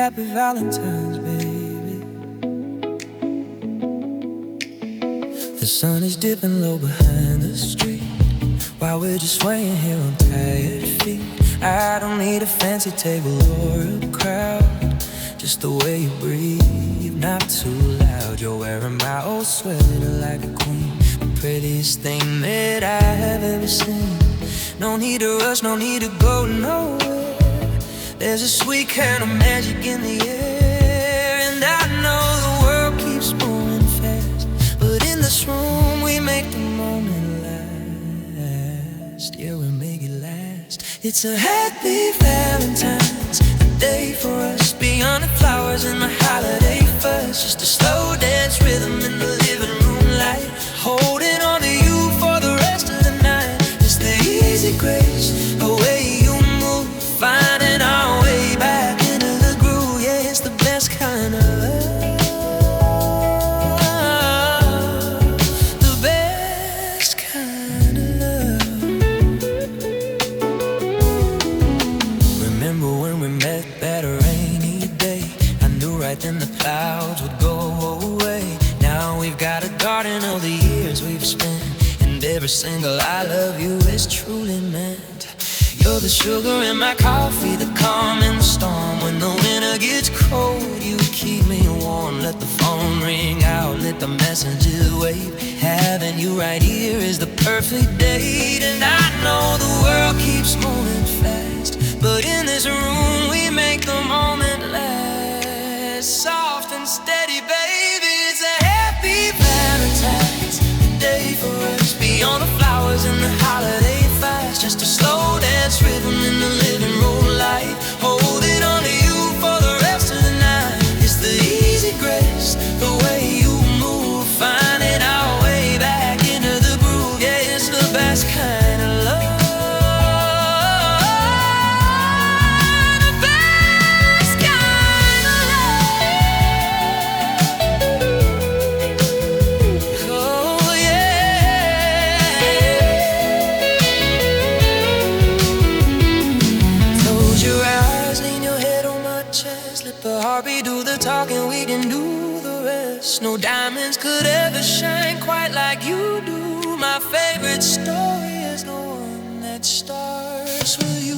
Happy Valentine's, baby. The sun is dipping low behind the street while we're just swaying here on tired feet. I don't need a fancy table or a crowd, just the way you breathe, not too loud. You're wearing my old sweater like a queen, the prettiest thing that I have ever seen. No need to rush, no need to go nowhere. There's a sweet kind of magic in the air, and I know the world keeps moving fast, but in this room we make the moment last. Yeah, we make it last. It's a happy Valentine's, a day for us. Beyond the flowers and the holiday fuss, just a slow dance rhythm in the living room light, holding on to you for the rest of the night. It's the easy grace, the way you move, finding our way back into the groove. Yeah, it's the best kind of love, the best kind of love. Remember when we met that rainy day? I knew right then the clouds would go away. Now we've got a garden of the years we've spent, and every single I love you is truly meant. You're the sugar in my coffee, the calm in the storm. When the winter gets cold, you keep me warm. Let the phone ring out, let the messages wait. Having you right here is the perfect date. And I know the world keeps moving fast, but in this room we make the moment last. Soft and steady, baby, it's a happy Valentine's, a day for us. Beyond the flowers and the holiday fires, just a slow dance rhythm in the living room light, holding on to you for the rest of the night. It's the easy grace, the way you move, finding our way back into the groove. Yeah, it's the best kind of love, the best kind of love. Oh yeah. Close your eyes, lean your head on my chest, let the heartbeat do the talking, we can do the rest. No diamonds could ever shine quite like you do. My favorite story is the one that starts with you.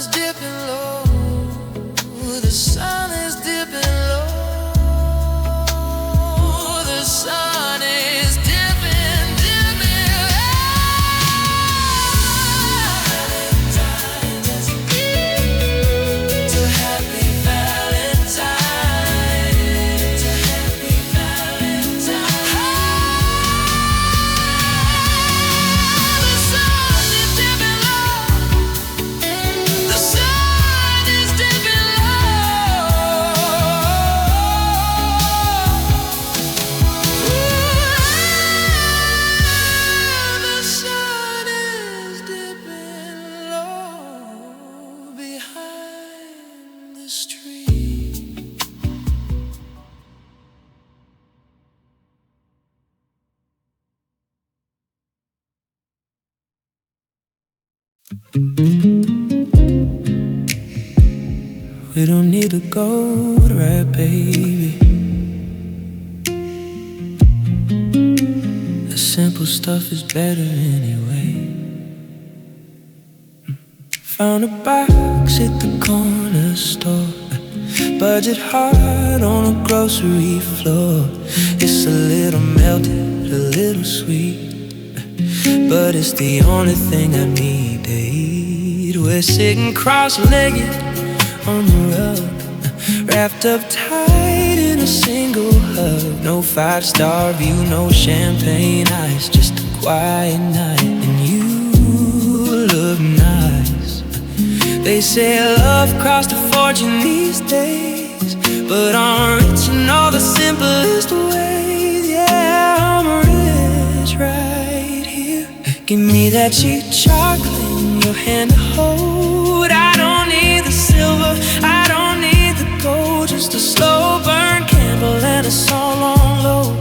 is dipping low. The sun is dipping low. The sun is dipping, dipping low. Valentine's, to happy Valentine, to happy Valentine. The sun is dipping low. The sun is dipping low. The sun is dipping low behind this tree. We don't need to go to right, baby. The simple stuff is better anyway. Found a box at the corner store. Budget hard on a grocery floor. It's a little melted, a little sweet, but it's the only thing I need to eat. We're sitting cross-legged on the rug, wrapped up tight in a single hug. No five-star view, no champagne ice, just a quiet night, and you look nice. They say love costs a fortune these days, but I'm rich in all the simplest ways. Yeah, I'm rich right here. Give me that cheap chocolate in your hand to hold. I don't need the silver, I don't need the gold, just a slow burn candle and a song on low.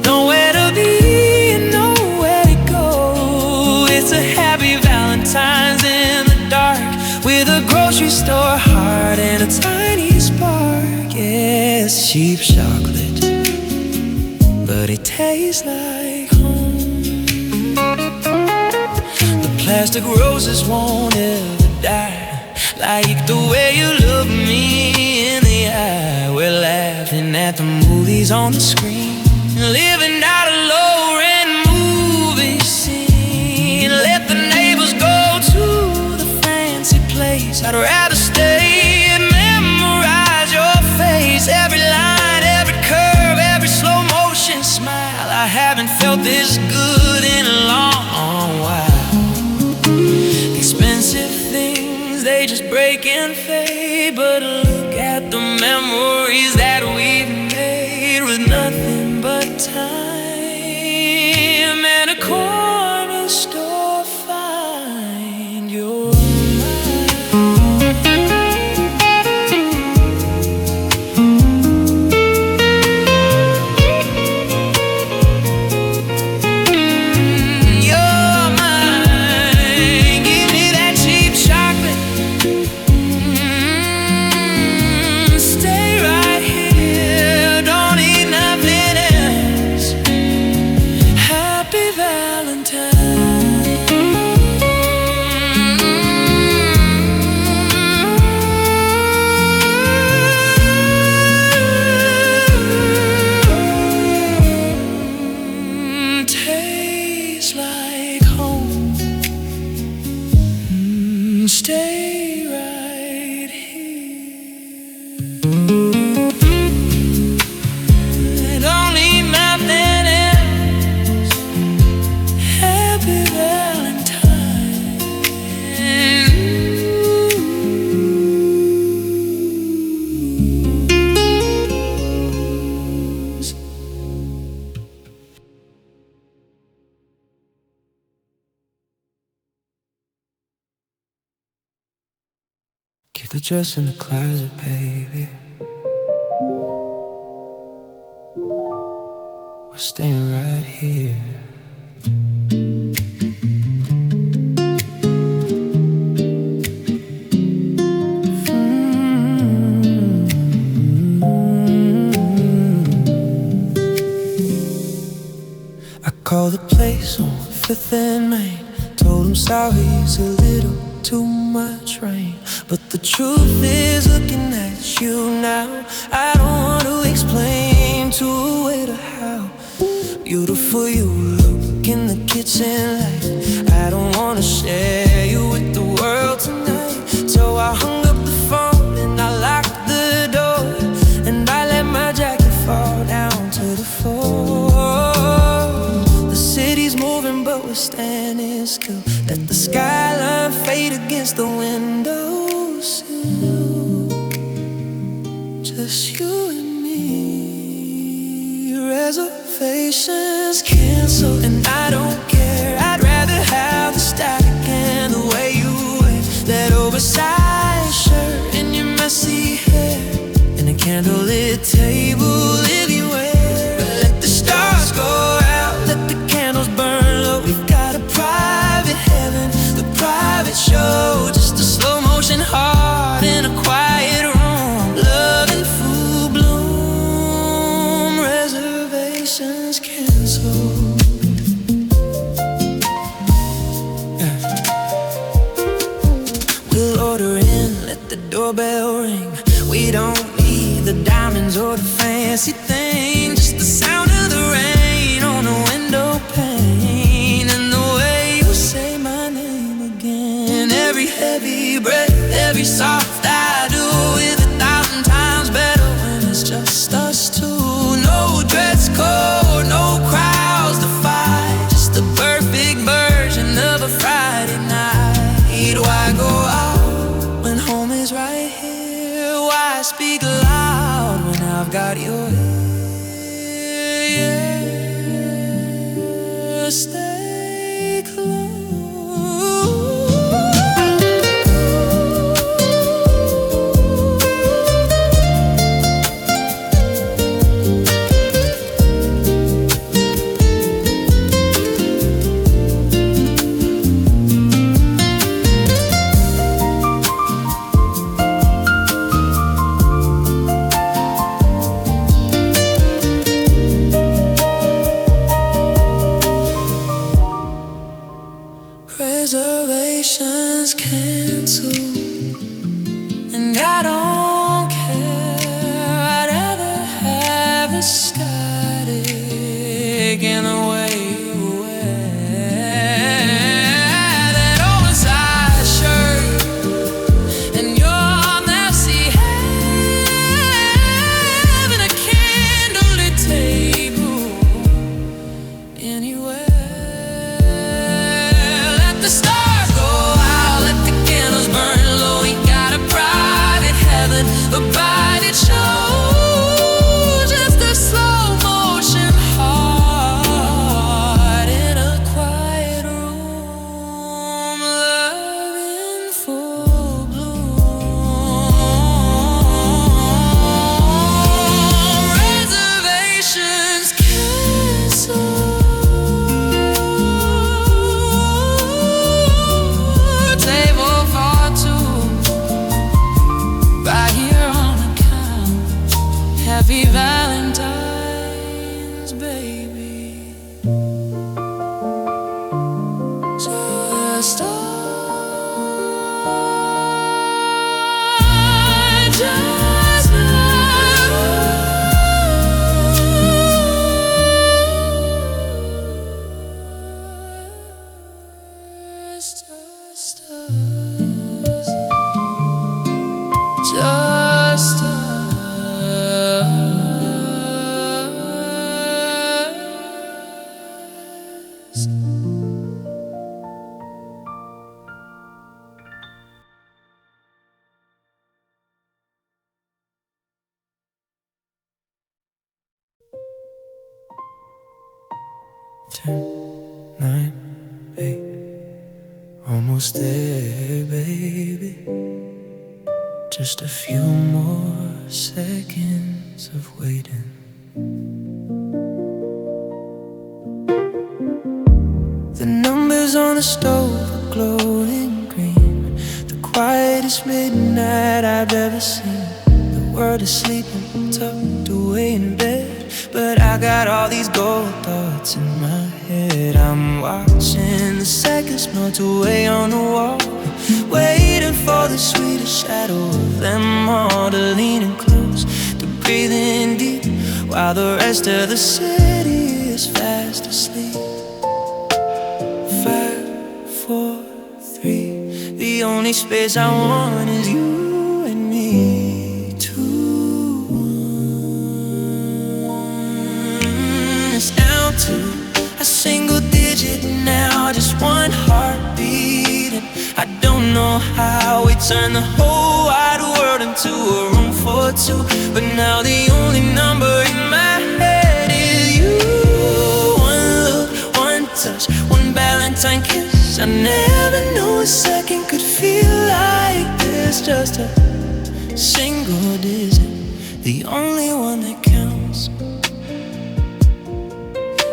Nowhere to be and nowhere to go. It's a happy Valentine's in the dark, with a grocery store heart and a tiny spark. Yeah, it's cheap chocolate, but it tastes like home. The plastic roses won't ever die, like the way you look me in the eye. We're laughing at the movies on the screen, living out a low-rent movie scene. Let the neighbors go to the fancy place. I'd rather stay and memorize your face, every line, every curve, every slow motion smile. I haven't felt this good in a long while. Expensive things, they just break and fade, but look at the memories that we've made with nothing but time and a corner store. Find your keep the dress in the closet, baby. We're staying right here. I called the place on 5th and Main, told him sorry, he's a little too much rain. But the truth is, looking at you now, I don't want to explain to a waiter how beautiful you look in the kitchen light. I don't want to share you with the world tonight. So I hung up the phone and I locked the door, and I let my jacket fall down to the floor. The city's moving but we're standing still. Let the skyline fade against the windowsill. Just you and me. Reservations canceled, and I don't care. I'd rather have the static and the way you wear that oversized shirt and your messy hair, and a candlelit table anywhere. Let the stars go out, let the candles burn low. We've got a private heaven, the private show. Just a slow motion heart in a quiet room. Love in full bloom. Reservations canceled. We'll order in, let the doorbell ring. We don't need the diamonds or the fancy thing, just the sound of the rain on the window pane, and the way you say my name again. Every heavy breath, every soft I do it 1,000 times better when it's just us two. No dress code, no crowds to fight, just the perfect version of a Friday night. Why go out when home is right here? Why speak loud when I've got your ear? Stay close. Reservations canceled, and I don't care. I'd rather have the static and the way you wear that oversized shirt and your messy hair, and a candlelit table anywhere. The stars go out, let the candles burn low. We got a private heaven, a private show. Just a slow motion heart in a quiet room. Love in full bloom. Reservations canceled. Happy Valentine's, baby. Just Ten, 9, 8, almost there, baby. Just a few more seconds of waiting. The numbers on the stove are glowing green. The quietest midnight I've ever seen. The world is sleeping, tucked away in bed, but I got all these gold thoughts in my head. I'm watching the seconds melt away on the wall. Where you're the sweetest shadow of them all, to leaning close, to breathing deep, while the rest of the city is fast asleep. 5, 4, 3. The only space I want is you and me too. It's down to a single digit now, just one heartbeat, and I don't know how we turned the whole wide world into a room for two, but now the only number in my head is you. One look, one touch, one Valentine kiss. I never knew a second could feel like this. Just a single digit, the only one that counts.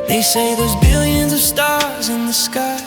They say there's billions of stars in the sky,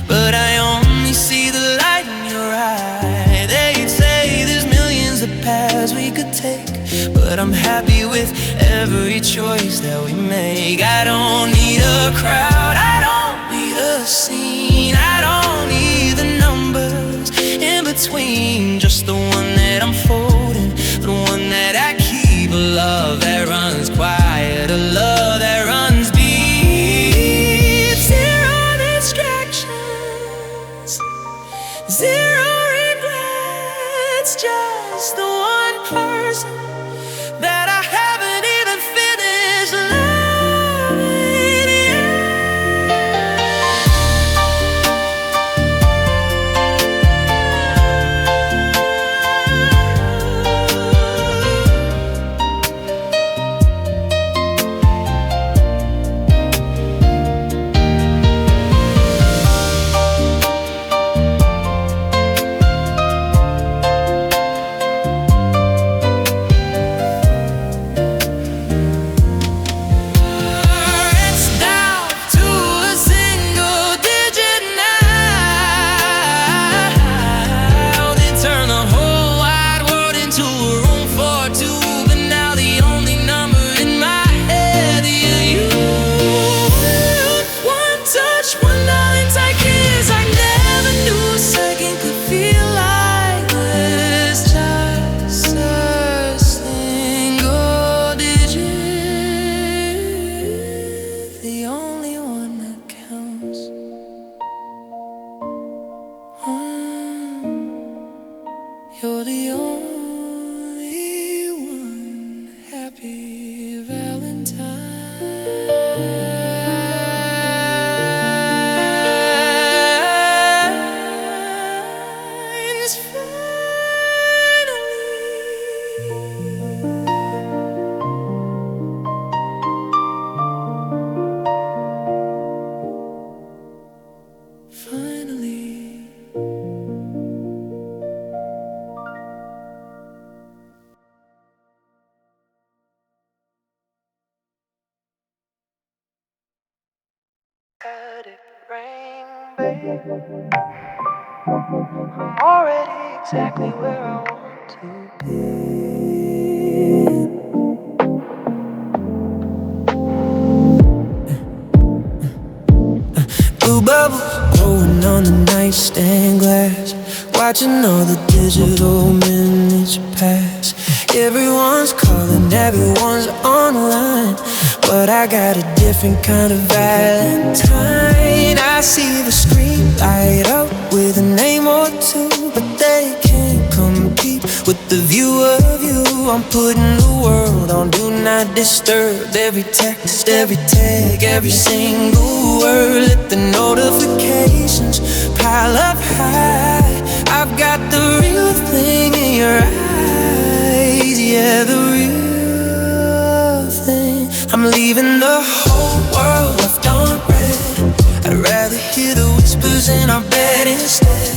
but I only see the light in your eye. They'd say there's millions of paths we could take, but I'm happy with every choice that we make. I don't need a crowd, I don't need a scene, I don't need the numbers in between. Just the one that I'm folding, the one that I keep. A love that runs quiet, a love that runs deep. Zero distractions, zero regrets, just the one person that I haven't even finished loving yet. You're the only one. Happy Valentine's finally. Let it rain, baby. I'm already exactly where I want to be. Blue bubbles growing on the nightstand glass, watching all the digital minutes pass. Everyone's calling, everyone's online, but I got a different kind of Valentine. I see the screen light up with a name or two, but they can't compete with the view of you. I'm putting the world on do not disturb. Every text, every tag, every single word. Let the notifications pile up high. I've got the real thing in your eyes, yeah, the real thing. I'm leaving the whole world left on red. I'd rather hear the whispers in our bed instead.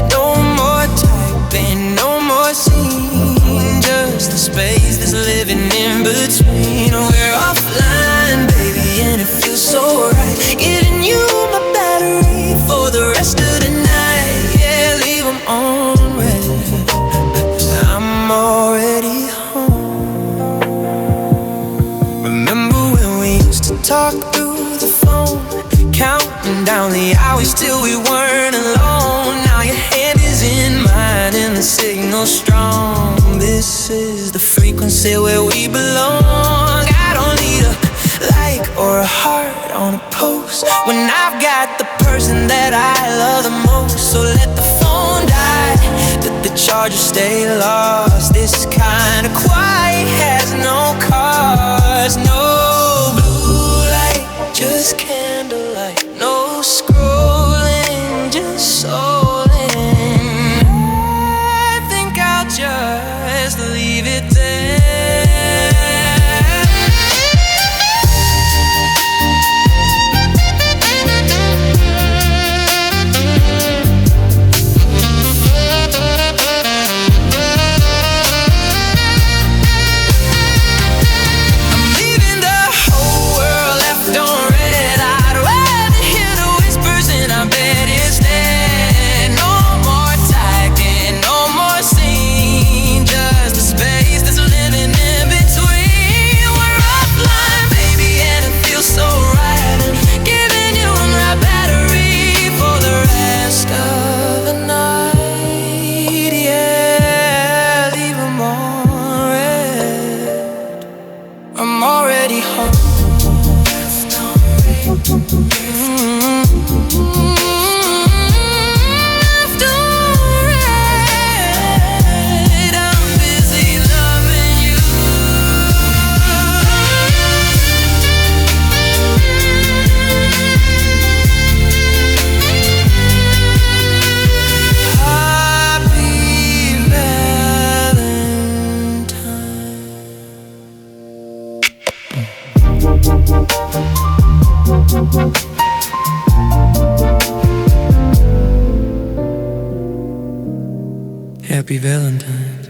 No more typing, no more seeing, just the space that's living in between. We're offline, baby, and it feels so right, giving you my battery for the rest of the night. Yeah, leave them on red. I'm already home. Remember when we used to talk through the phone, counting down the hours till we weren't alone. Now your hand is in sit where we belong. I don't need a like or a heart on a post when I've got the person that I love the most. So let the phone die, let the charger stay lost. This kind of quiet has no cars, no blue light, just candlelight, no scrolling, just souling. I think I'll just leave it there. Happy Valentine's.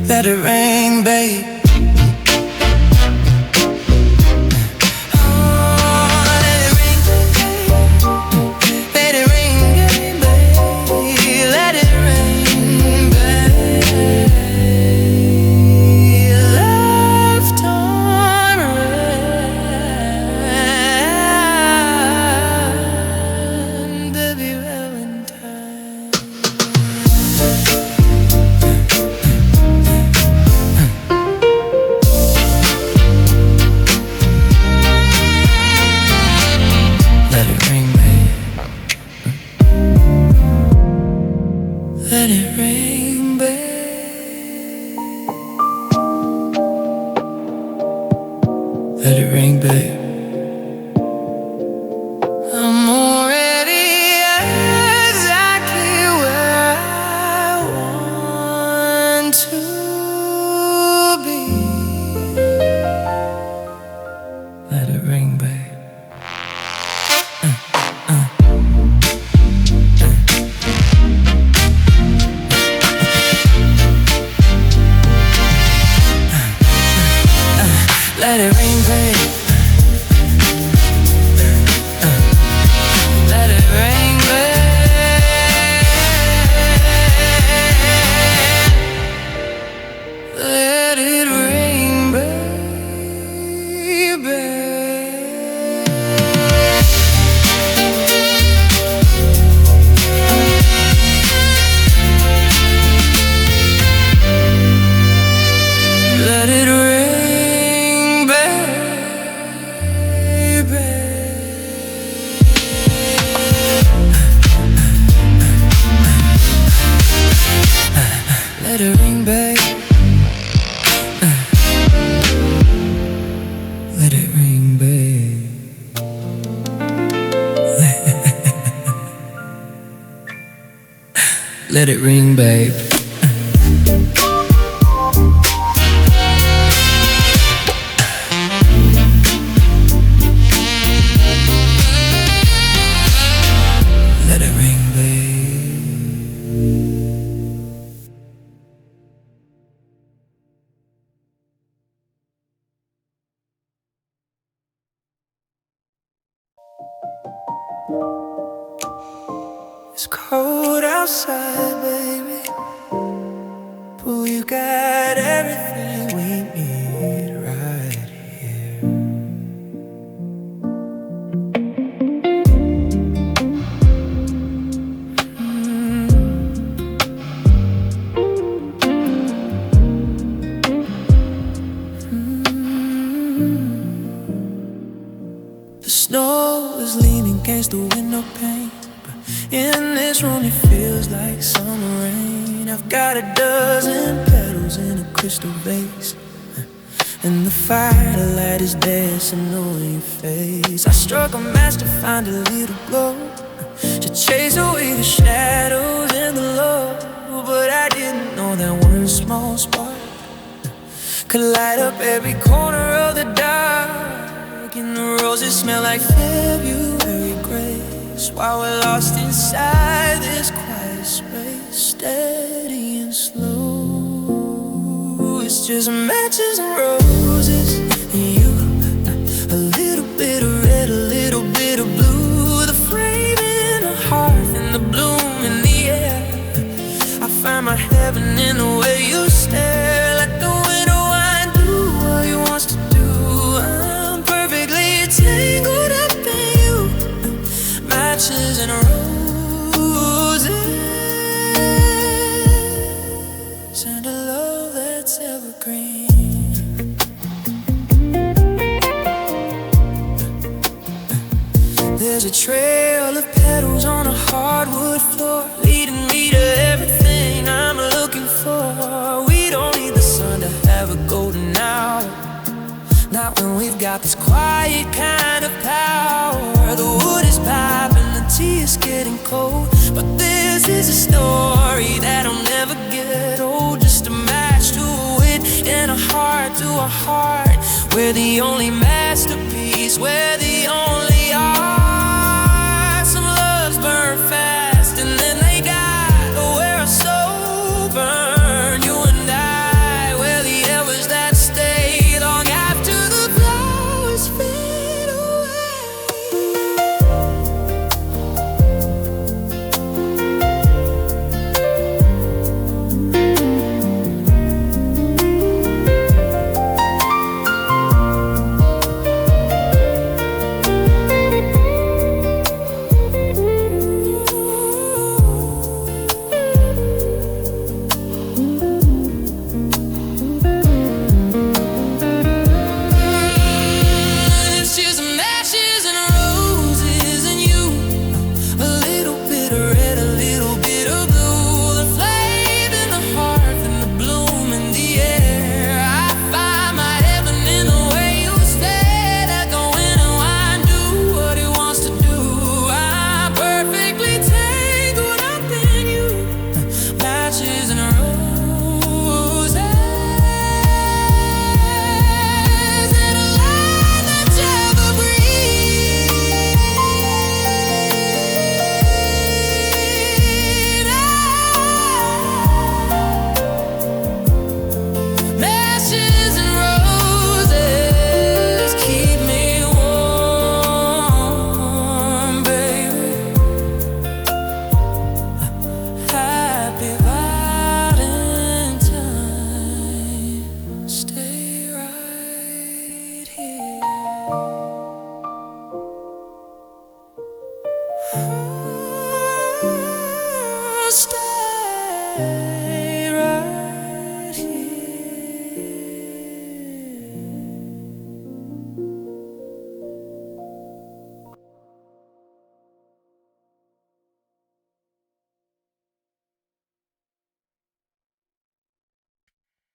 Let it rain, babe. Let it rain, babe. Let it rain, babe. I'm already exactly where I want to be. Let it rain, babe. Let it rain, babe. Let it rain, babe. Let it rain, baby. Let it rain. Let it ring, babe. Let it ring, babe. Let it ring, babe. It's cold outside, baby, but you got everything we need right here. The snow is leaning against the window pane, but in this room it feels like summer rain. I've got a dozen petals in a crystal vase, and the firelight is dancing on your face. I struck a match to find a little glow, to chase away the shadows and the low. But I didn't know that one small spark could light up every corner of the dark. And the roses smell like February grace, while we're lost inside this quiet space, steady and slow. It's just matches and roses, and you, a little bit of red, a little bit of blue, the flame in the hearth and the bloom in the air. I find my heaven in the way you stare, like the winter wine do what he wants to do. I'm perfectly tangled up in you, matches and roses, and a love that's evergreen. There's a trail of petals on a hardwood floor, leading me to everything I'm looking for. We don't need the sun to have a golden hour, not when we've got this quiet kind of power. The wood is popping, the tea is getting cold, but this is a story that'll never get old. Just a match to a wit and a heart to a heart. We're the only masterpiece, we're the only art. Some loves burn fast and then they die, but we're a slow burn. You and I, we're the embers that stay long after the flowers fade right here.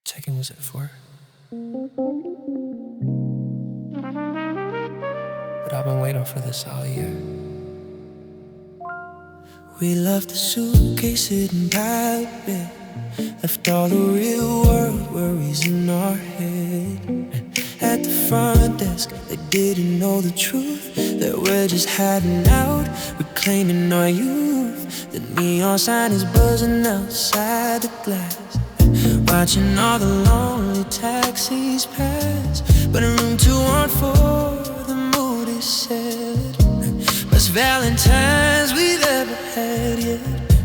Checking was at 4, but I've been waiting for this all year. We left the suitcase sitting by the bed, left all the real world worries in our head. And at the front desk, they didn't know the truth, that we're just hiding out, reclaiming our youth. The neon sign is buzzing outside the glass, watching all the lonely taxis pass. But in room 214, the mood is set. Let's most Valentines we've ever had yet.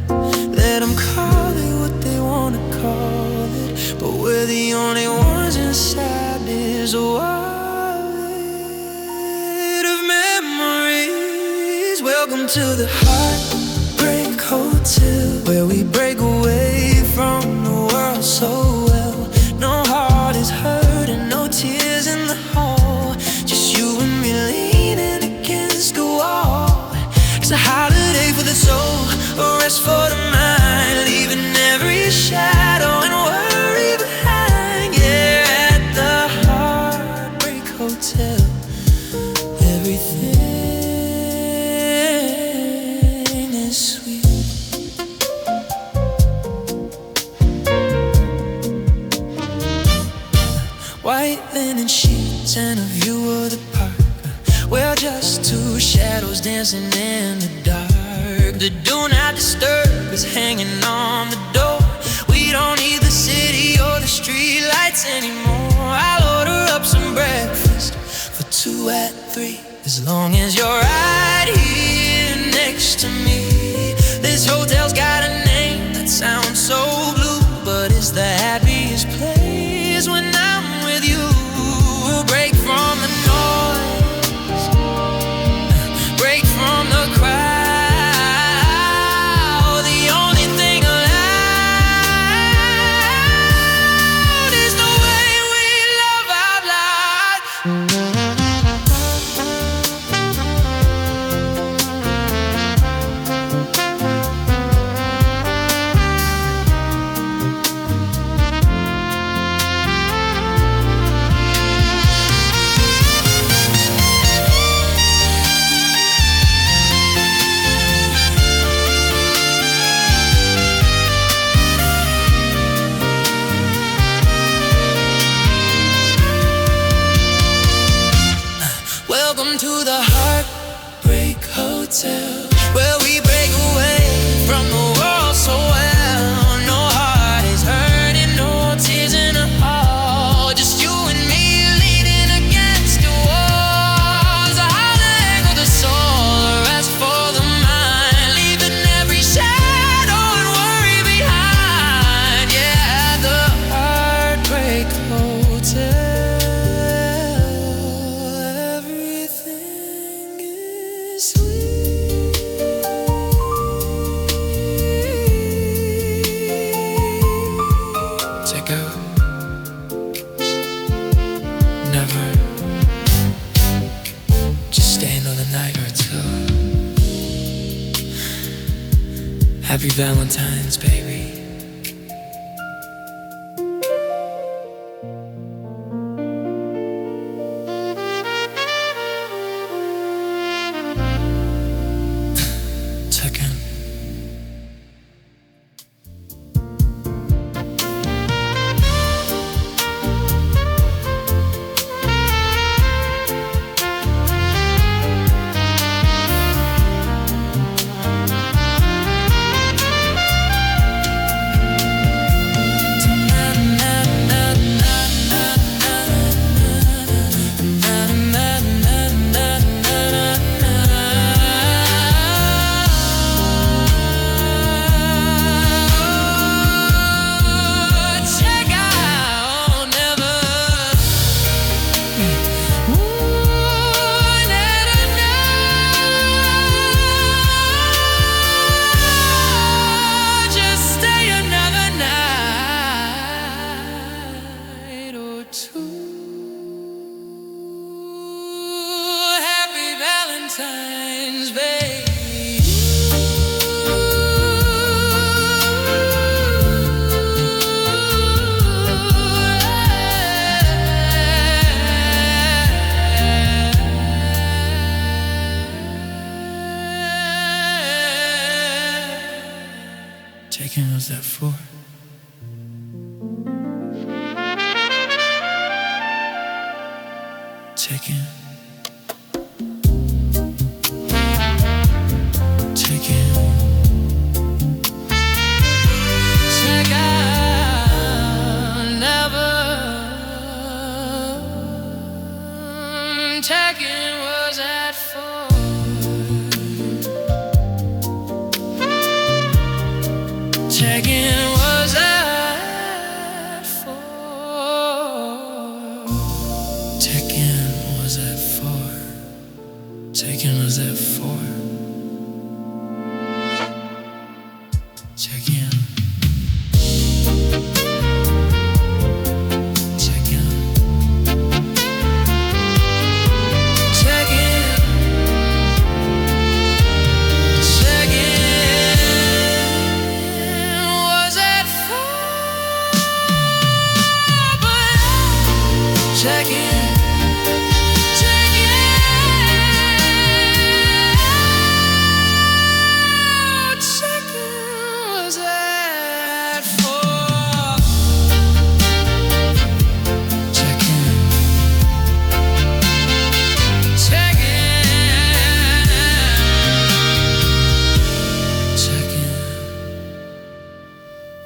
Let them call it what they wanna call it, but we're the only ones inside this wallet of memories. Welcome to the Heartbreak Hotel, where we break away from the world so well. No heart is hurt and no tears in the hall, just you and me leaning against the wall. It's a holiday for the soul, a rest for the mind, leaving every shadow and worry behind. Yeah, at the Heartbreak Hotel, everything is sweet. White linen sheets and a view of the park. We're just two shadows dancing in the dark. The do not disturb is hanging on the door. We don't need the city or the street lights anymore. I'll order up some breakfast for 2 at 3, as long as you're right here next to me. This hotel's got a name that sounds so blue, but it's the happiest place when I'm with you. We'll break from the noise, break from the crowd. The only thing allowed is the way we love out loud. Welcome to the Heartbreak Hotel, where we break away from the world so well. No heart is hurting, no tears in the hall, just you and me leaning against the walls. A holiday for the soul, a rest for the mind, leaving every shadow and worry behind. Yeah, the Heartbreak Hotel. Never just stay another night or two. Happy Valentine's, baby. Second. Valentine's, baby. Taking was that for? Taking. Checking was at 4. Checking was at 4. Check in. Check in. Check in. Check in. Was at 4, but check in.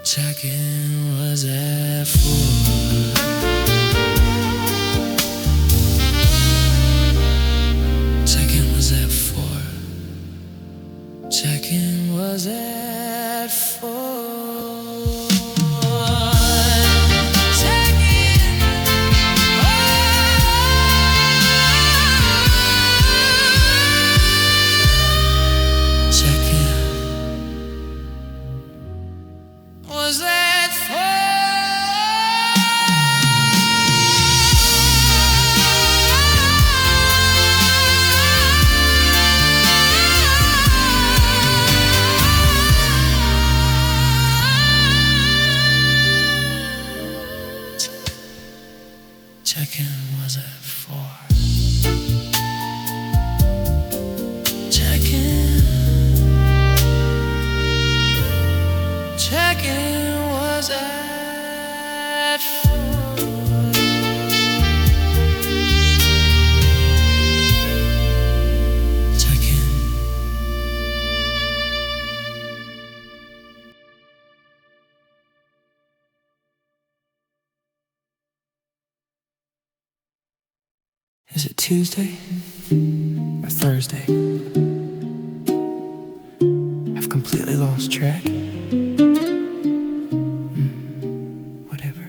Check-in was at 4. Check-in was at 4. Check-in was at 4. Was that check-in was at 4. Check-in. Check-in was at 4. Check-in. Is it Tuesday or Thursday? I've completely lost track. Whatever.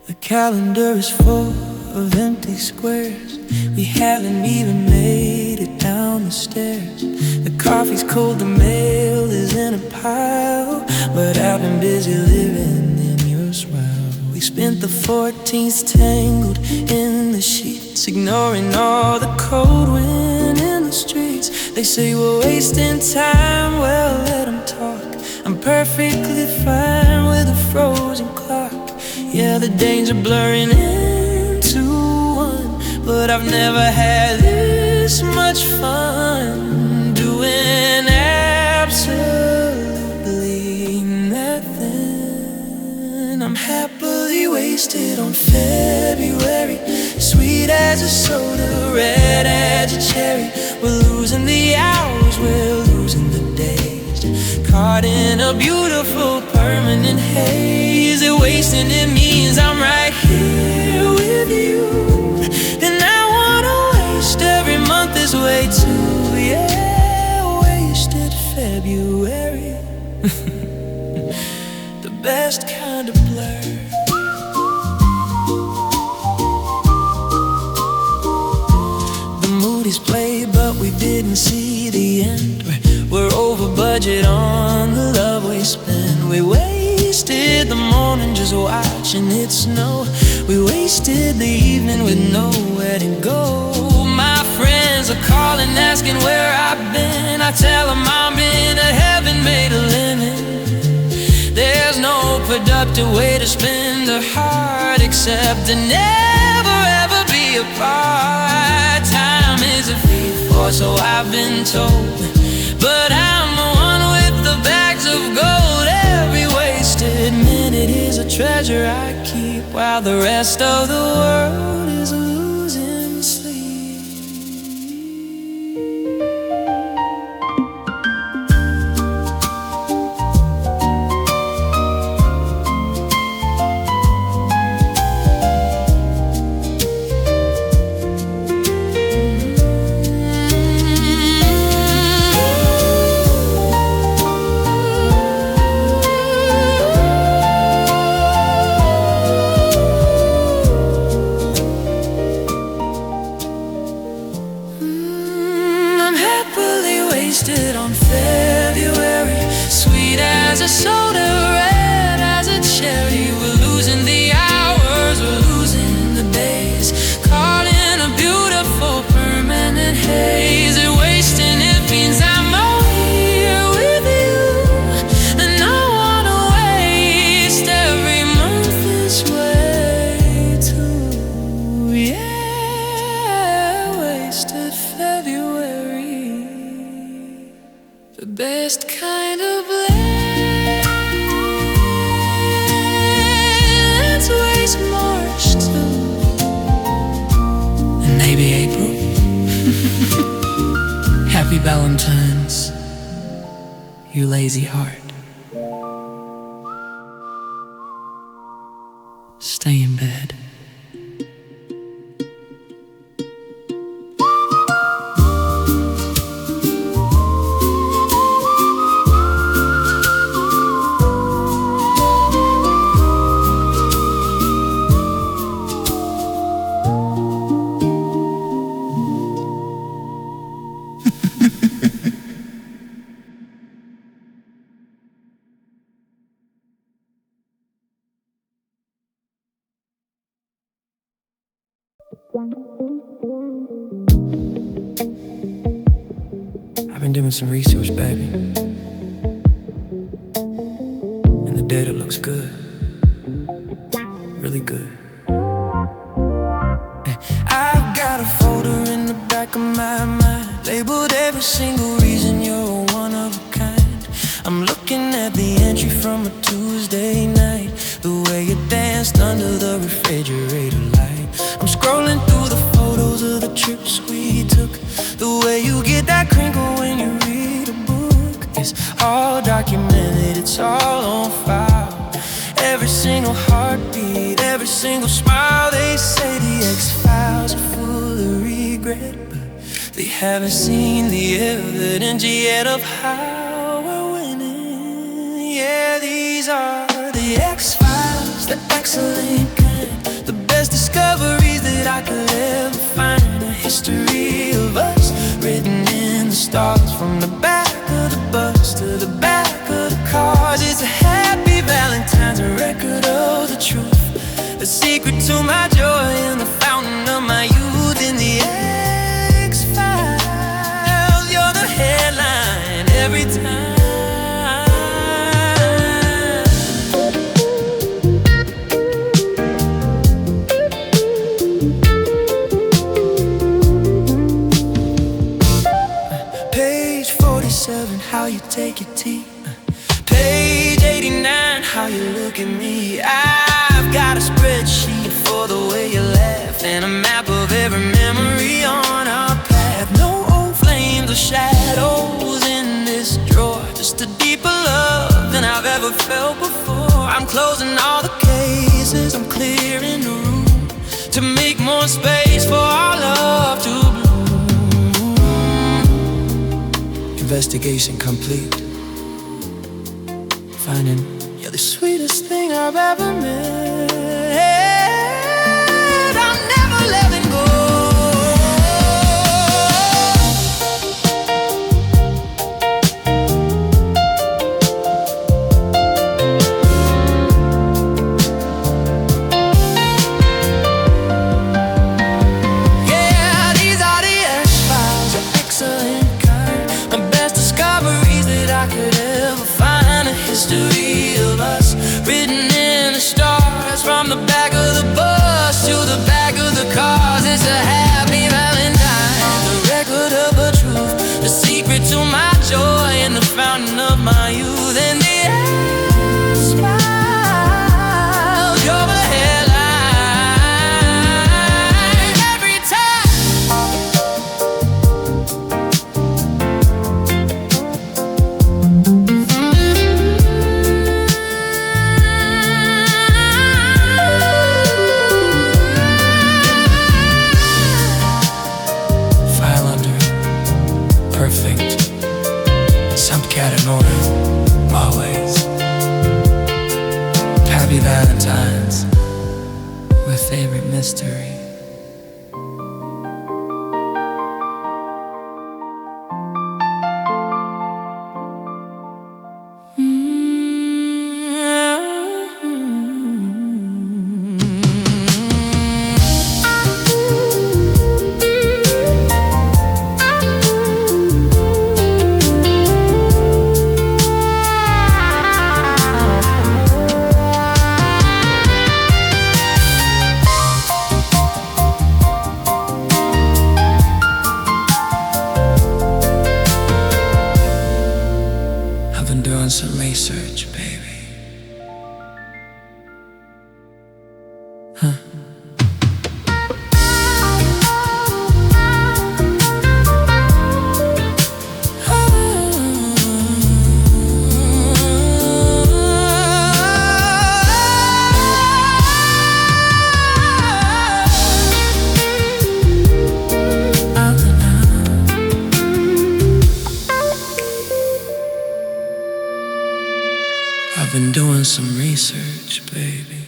The calendar is full of empty squares. We haven't even made it down the stairs. The coffee's cold, the mail is in a pile, but I've been busy living in your smile. We spent the 14th tangled in the sheets, ignoring all the cold wind in the streets. They say we're wasting time, well, let them talk. I'm perfectly fine with a frozen clock. Yeah, the days are blurring into one, but I've never had this much fun doing absolutely nothing. I'm happily wasted on February, sweet as a soda, red as a cherry. We're losing the hours, we're losing the days, caught in a beautiful permanent haze. It wasting, it means I'm right here with you, and I wanna waste every month this way too. Yeah, wasted February. The best kind of blur. The movies play, but we didn't see the end. We're over budget on the love we spend. We wasted the morning just watching it snow. We wasted the evening with nowhere to go. My friends are calling, asking where I've been. I tell them I'm in a heaven made a limit. There's no productive way to spend a heart except to never ever be apart. Time is a thief, or so I've been told, but I'm the one with the bags of gold. Every wasted minute is a treasure I keep, while the rest of the world is losing sleep. happily wasted on February. Sweet as a soda, red as a cherry. We're losing the hours, we're losing the days, caught in a beautiful permanent haze. And wasting it means I'm all here with you, and I wanna waste every month this way too. Yeah, wasted February, the best kind of blend. Let's waste March too, and maybe April. Happy Valentine's, you lazy heart. Stay in bed. I've been doing some research, baby, and the data looks good, really good. I've got a folder in the back of my mind, labeled every single reason you're one of a kind. I'm looking at the entry from a Tuesday night, the way you danced under the refrigerator light. I'm scrolling through the photos of the trips we took, the way you get that crinkle when you read a book. It's all documented, it's all on file. Every single heartbeat, every single smile. They say the X-Files are full of regret, but they haven't seen the evidence yet of how we're winning. Yeah, these are the X-Files, the excellent kind, the best discoveries that I could ever find. A history of us written in the stars, from the back of the bus to the back of the cars. It's a happy Valentine's, a record of the truth, the secret to my joy and the fountain of my youth. In the X-Files, you're the headline every time. How you take your tea. Page 89, how you look at me. I've got a spreadsheet for the way you laugh, and a map of every memory on our path. No old flames or shadows in this drawer, just a deeper love than I've ever felt before. I'm closing all the cases, I'm clearing the room to make more space for our love to bloom. Investigation complete, finding you're the sweetest thing I've ever met. I'm never letting go. Yeah, these are the X-Files, the excellent kind, the best discoveries that I could ever find. A history of us written in the stars, from the back of the bus to the back of the cars. It's a happy Valentine, the record of the truth, the secret to my joy and the fountain of my youth. And the X-Files, you're the headline every time. Perfect, some cat in order, always. Happy Valentine's, my favorite mystery. I've been doing some research, baby.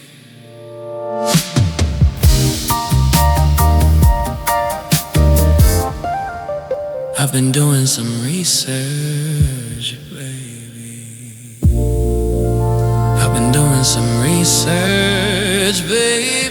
I've been doing some research, baby. I've been doing some research, baby.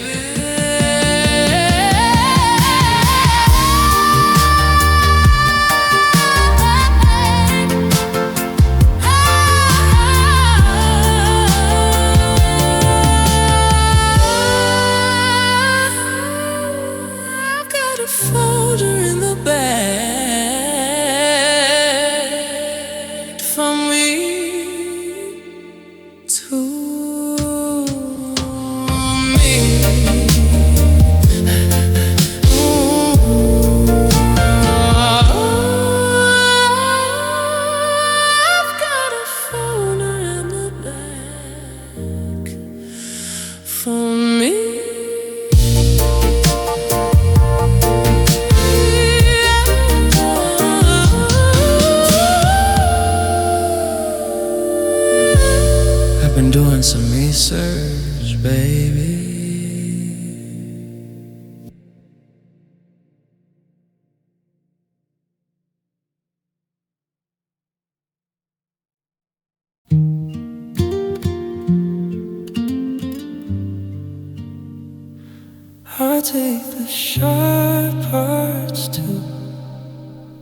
I take the sharp parts too,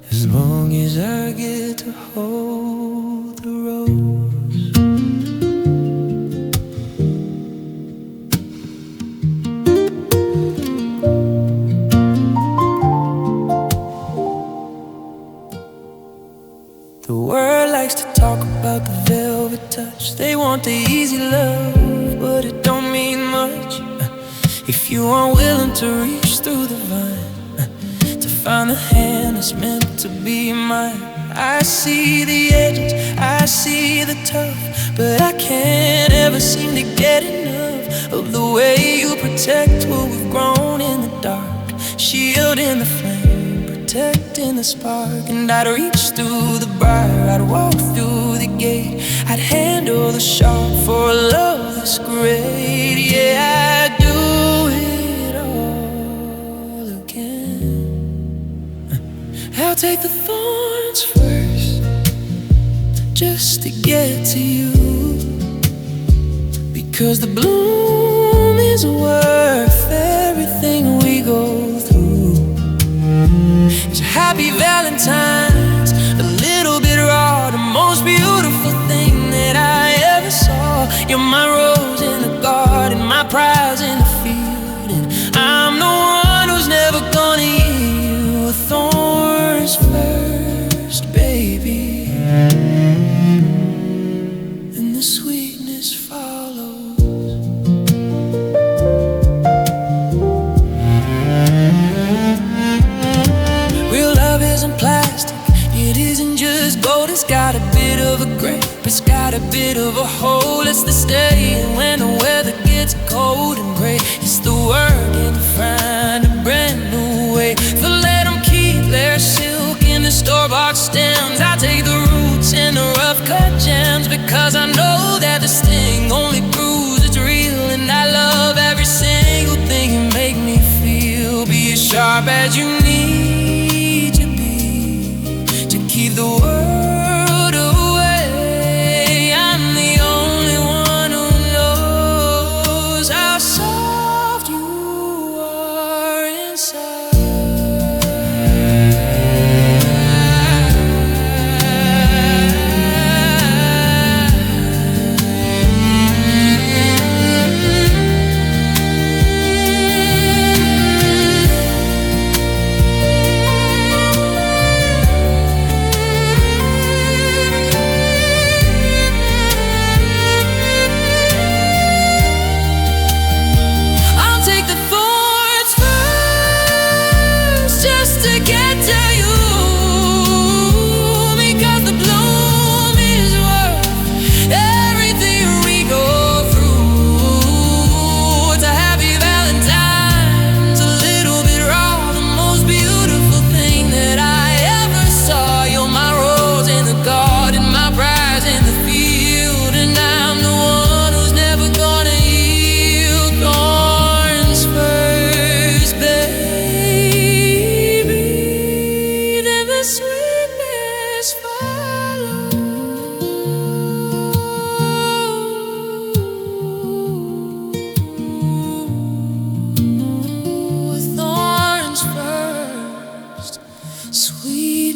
as long as I get to hold the rose. The world likes to talk about the velvet touch. They want the easy love, but it don't mean much if you aren't willing to reach through the vine to find the hand that's meant to be mine. I see the edges, I see the tough, but I can't ever seem to get enough of the way you protect what we've grown in the dark, shielding the flame, protecting the spark. And I'd reach through the briar, I'd walk through the gate, I'd handle the sharp for a love that's great. Yeah, I'd do it all again. I'll take the thorns first, just to get to you, because the bloom is worth everything we go through. It's a happy Valentine's, a little bit raw, the most beautiful thing that I ever saw. You're my rose in the garden, my prize in the field, and I'm the one who's never gonna yield. With thorns first, baby, and the sweetness follows. Real love isn't plastic, it isn't just gold. It's got a bit of a grape, it's got a bit of a hole. It's the stay when the weather gets cold and gray. It's the work and to find a brand new way. So let them keep their silk in the store-bought stems. I take the roots and the rough-cut gems, because I know that the sting only proves it's real. And I love every single thing you make me feel. Be as sharp as you need to be to keep the world away. I'm the only one who knows how soft you are inside.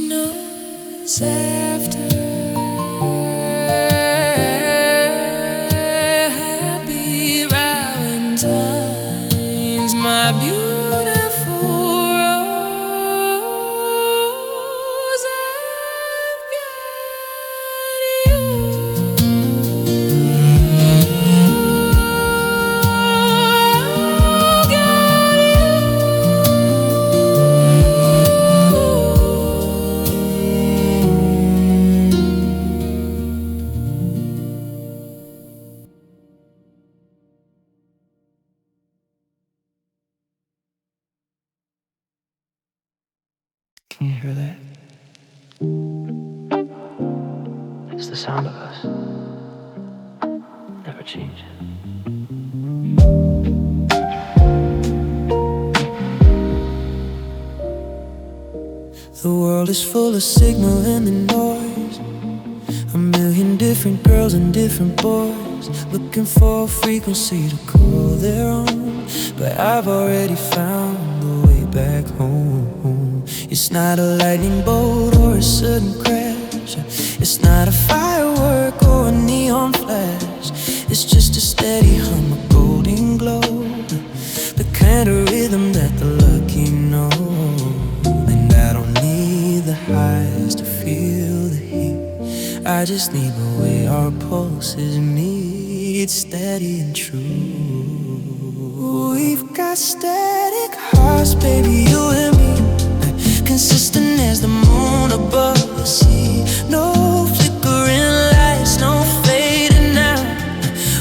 knows after happy Valentines, my beautiful rose, I've got you. Can you hear that? It's the sound of us, never changing. The world is full of signal and the noise, a million different girls and different boys, looking for a frequency to call their own. But I've already found the way back home. It's not a lightning bolt or a sudden crash, it's not a firework or a neon flash. It's just a steady hum, a golden glow, the kind of rhythm that the lucky know. And I don't need the highs to feel the heat, I just need the way our pulses meet, steady and true. We've got static hearts, baby, you and me, consistent as the moon above the sea. No flickering lights, no fading out.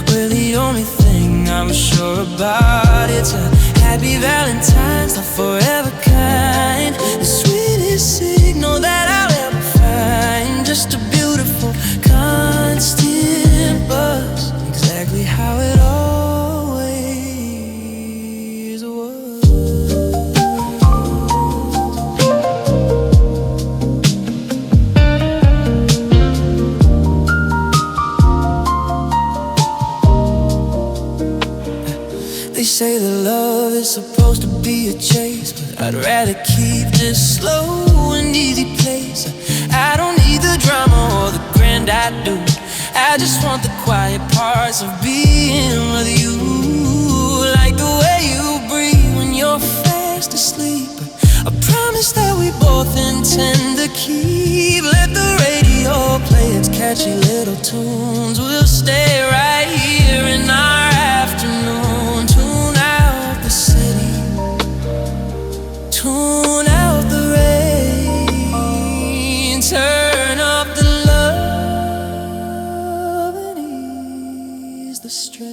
We're the only thing I'm sure about. It's a happy Valentine's, the forever kind, the sweetest signal that I'll ever find. Just a beautiful, constant buzz, exactly how it always was. They say that love is supposed to be a chase, but I'd rather keep this slow and easy pace. I don't need the drama or the grand I do, I just want the quiet parts of being with you. Like the way you breathe when you're fast asleep, a promise that we both intend to keep. Let the radio play its catchy little tunes, we'll stay right here in our afternoon. Tune out the city, tune out the rain, turn up the love and ease the strain.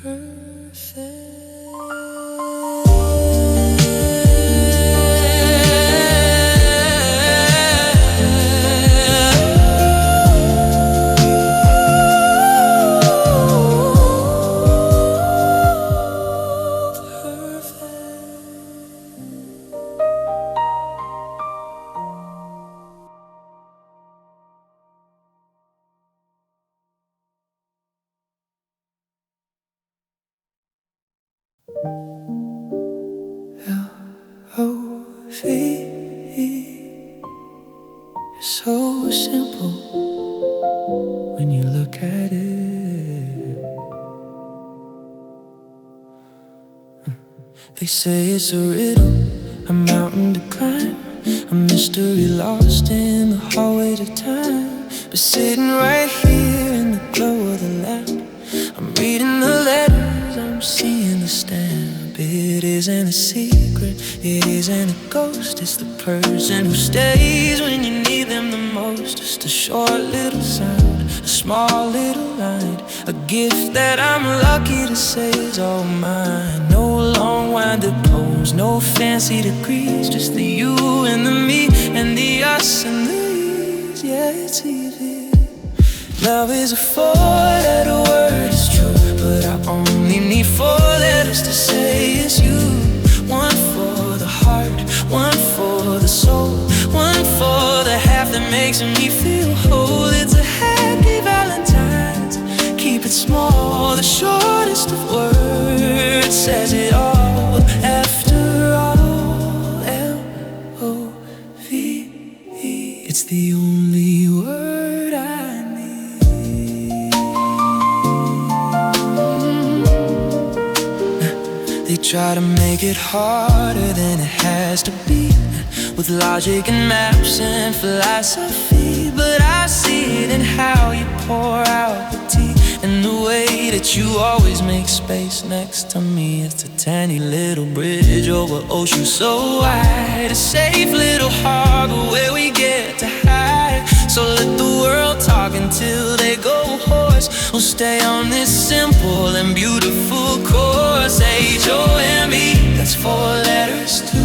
L-O-V-E. It's so simple when you look at it. They say it's a riddle, a mountain to climb, a mystery lost in the hallways of time. But sitting right here in the glow of the lamp, I'm reading the letters, I'm seeing the stamp. It isn't a secret, it isn't a ghost. It's the person who stays when you need them the most. Just a short little sound, a small little line, a gift that I'm lucky to say is all mine. No long winded poems, no fancy degrees, just the you and the me and the us and these. Yeah, it's easy. Love is a four-letter word, it's true, but I only need four letters to say it's you. One for the heart, one for the soul, one for the half that makes me feel whole. It's a happy Valentine's, keep it small, the shortest of words says it all. After all, L-O-V-E, it's the only word I need. They try to make it harder than it has to be, with logic and maps and philosophy. But I see it in how you pour out the tea, and the way that you always make space next to me. It's a tiny little bridge over ocean so wide, a safe little harbor where we get to hide. So let the world talk until they go hoarse. We'll stay on this simple and beautiful course. H-O-M-E, that's four letters too.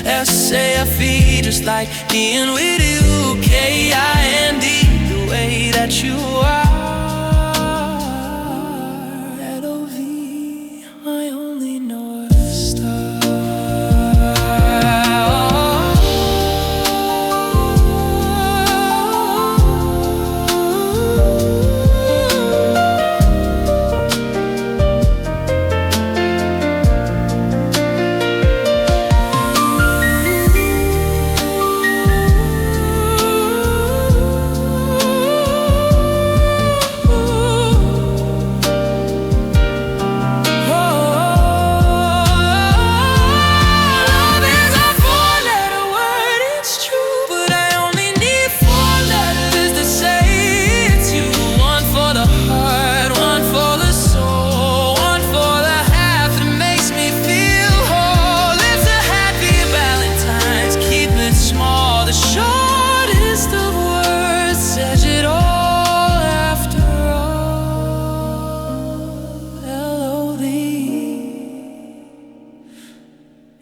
S-A-F-E, just like being with you. K-I-N-D, the way that you are. L-O-V, my only North Star.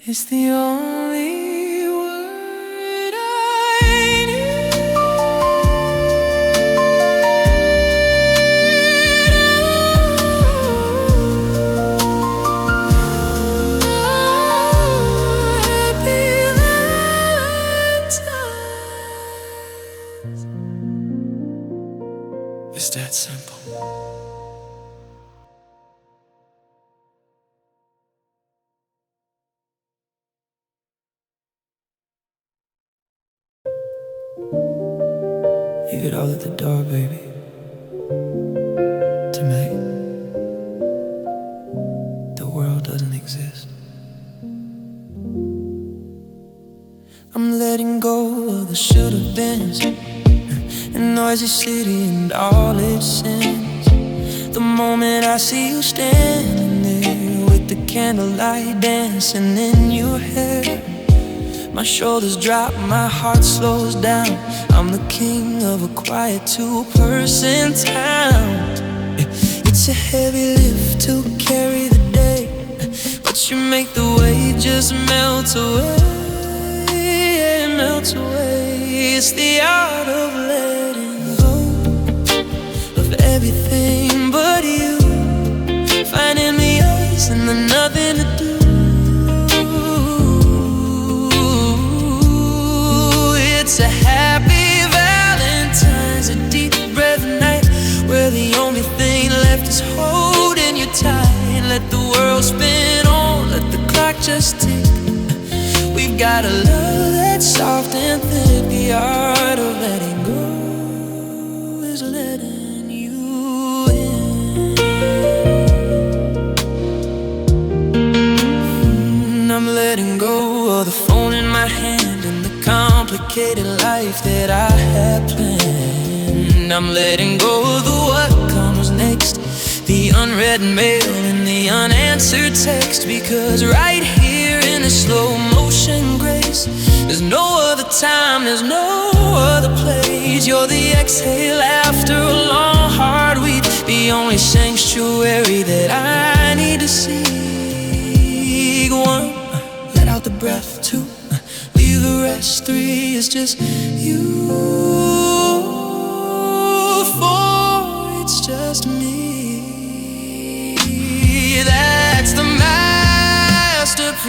It's the only word I need. Happy Valentine's. It's that simple. Leave it all at the door, baby. Tonight, the world doesn't exist. I'm letting go of the should-have beens, a noisy city and all its sins. The moment I see you standing there with the candlelight dancing in your hair, my shoulders drop, my heart slows down. I'm the king of a quiet two-person town. It's a heavy lift to just melt away, melt away. It's the art of letting go of everything but you, finding the us and the nothing to do. It's a happy Valentine's, a deep breath night where the only thing left is holding you tight. Let the world spin on, let the clock just tick. We've got a love that's soft and thick. The art of letting go is letting you in. I'm letting go of the phone in my hand and the complicated life that I had planned. I'm letting go of the what comes next, the unread mail and the unanswered text. Because right here in the slow motion grace, there's no other time, there's no other place. You're the exhale after a long hard week, the only sanctuary that I need to seek. One, let out the breath. Two, leave the rest. Three is just you. Four, it's just me. That's the masterpiece.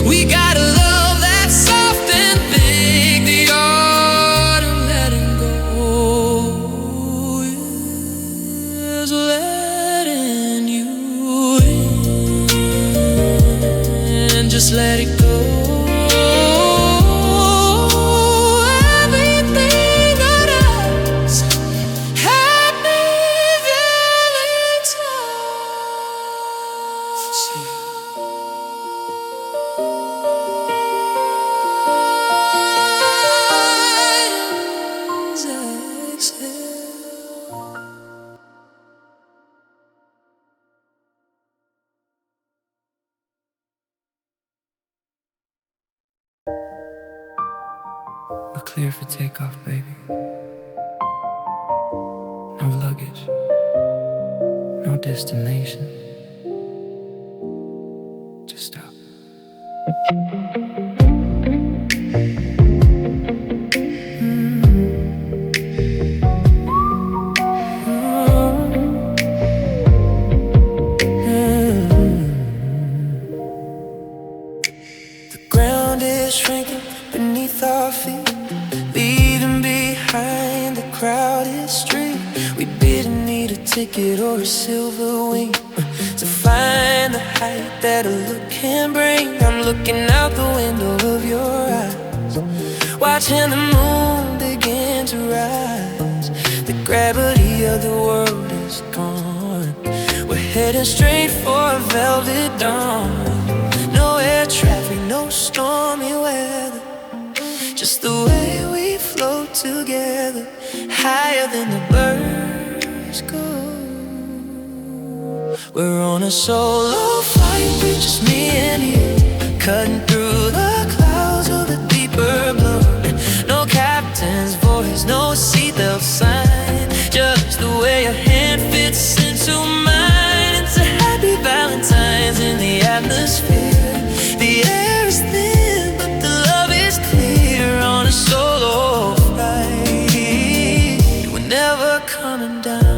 We got a love that's soft and thick. The art of letting go is letting you in. Just let it go. Everything on us. Happy Valentine. We're clear for takeoff, baby. No luggage, no destination. Just stop. The ground is shrinking beneath our feet, leaving behind the crowded street. We didn't need a ticket or a silver wing to find the height that a look can bring. I'm looking out the window of your eyes, watching the moon begin to rise. The gravity of the world is gone. We're heading straight for a velvet dawn. No air traffic, no stormy weather, just the way we float together, higher than the birds go. We're on a solo flight, just me and you, cutting through the clouds of the deeper blue. No captain's voice, no seatbelt sign, just the way your hand fits into mine. It's a happy Valentine's in the atmosphere. The air is thin, but the love is clear. On a solo flight, we're never coming down.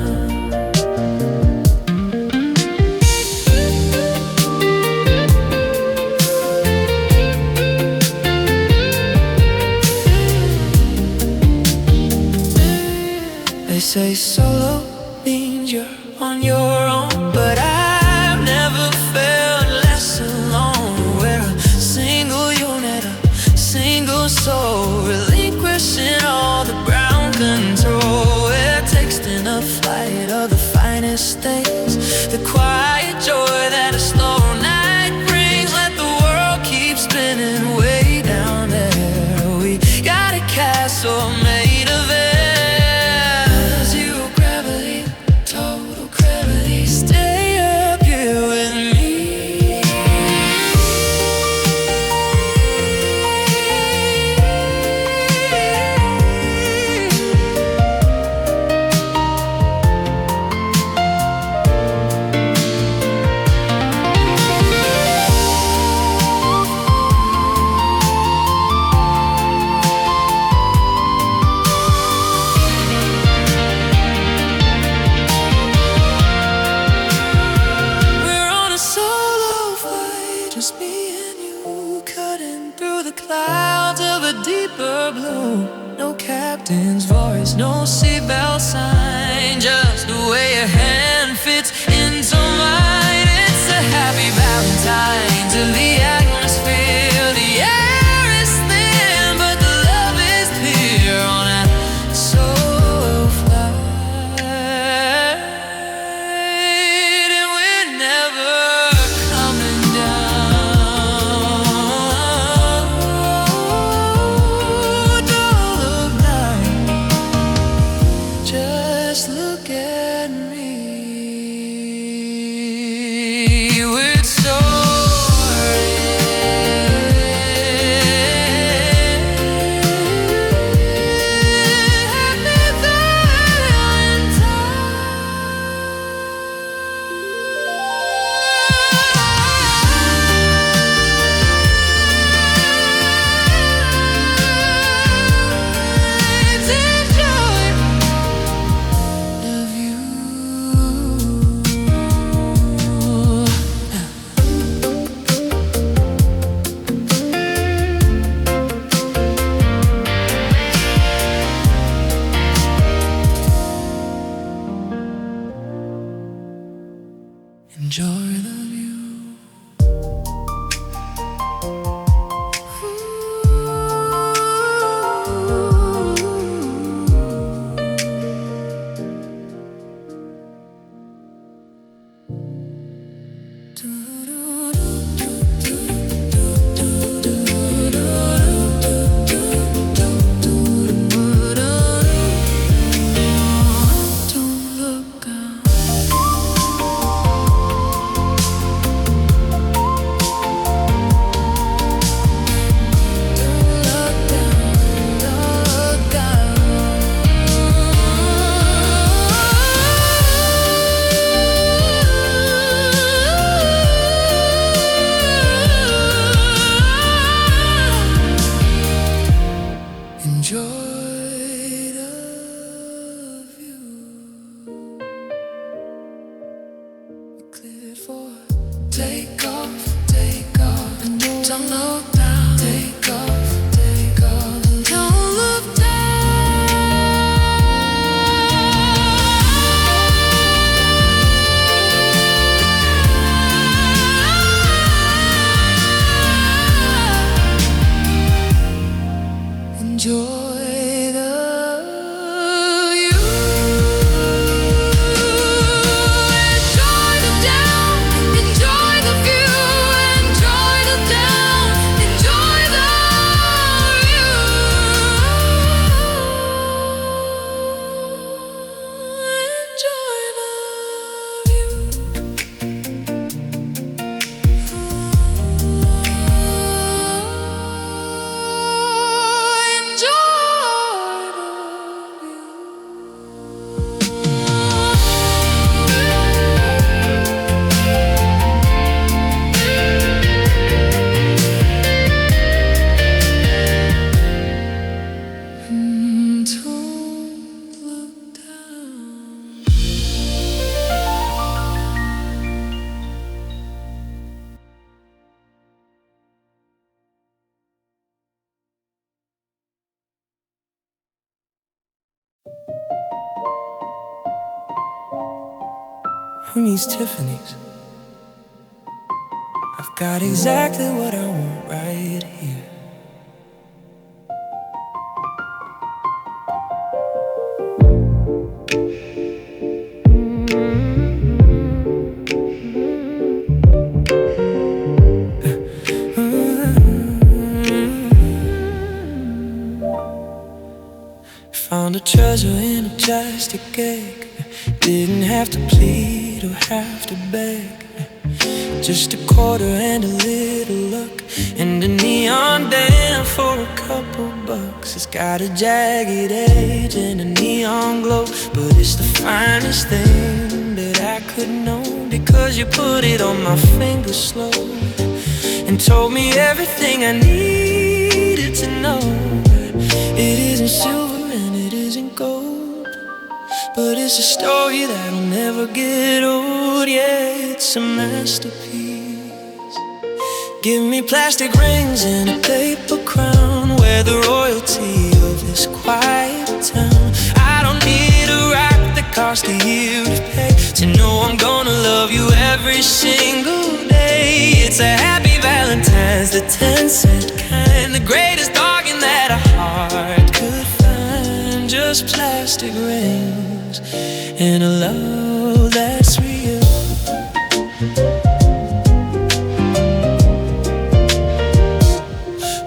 They say solo means you're on your own, but I've never felt less alone. We're a single unit, a single soul, relinquishing all the ground control. We're texting a flight of the finest things, the quiet joy that a slow night brings. Let the world keep spinning way down there. We got a castle made of air. No captain's voice, no seatbelt sign, just the way your hand fits into mine. It's a happy Valentine to the atmosphere. The air is thin, but the love is clear on that soul flight. And we're never coming down. Just look at me. We're soaring. Happy Valentine. Enjoy the view. Don't look out. Enjoy the view. Cleared for take off, take off. Don't look down. Take off, take off. Don't look down. Enjoy. Who needs Tiffany's? I've got exactly what I want right here. Found a treasure in a plastic egg. Didn't have to plead or have to beg. Just a quarter and a little luck, and a neon lamp for a couple bucks. It's got a jagged edge and a neon glow, but it's the finest thing that I could know, because you put it on my finger slow and told me everything I needed to know. It isn't silver and it isn't gold, but it's a story that'll never get old. Yeah, it's a masterpiece. Give me plastic rings and a paper crown. We're the royalty of this quiet town. I don't need a rock that cost a year to pay to know I'm gonna love you every single day. It's a happy Valentine's, the 10-cent kind, the greatest bargain that a heart could find. Just plastic rings and a love that's real.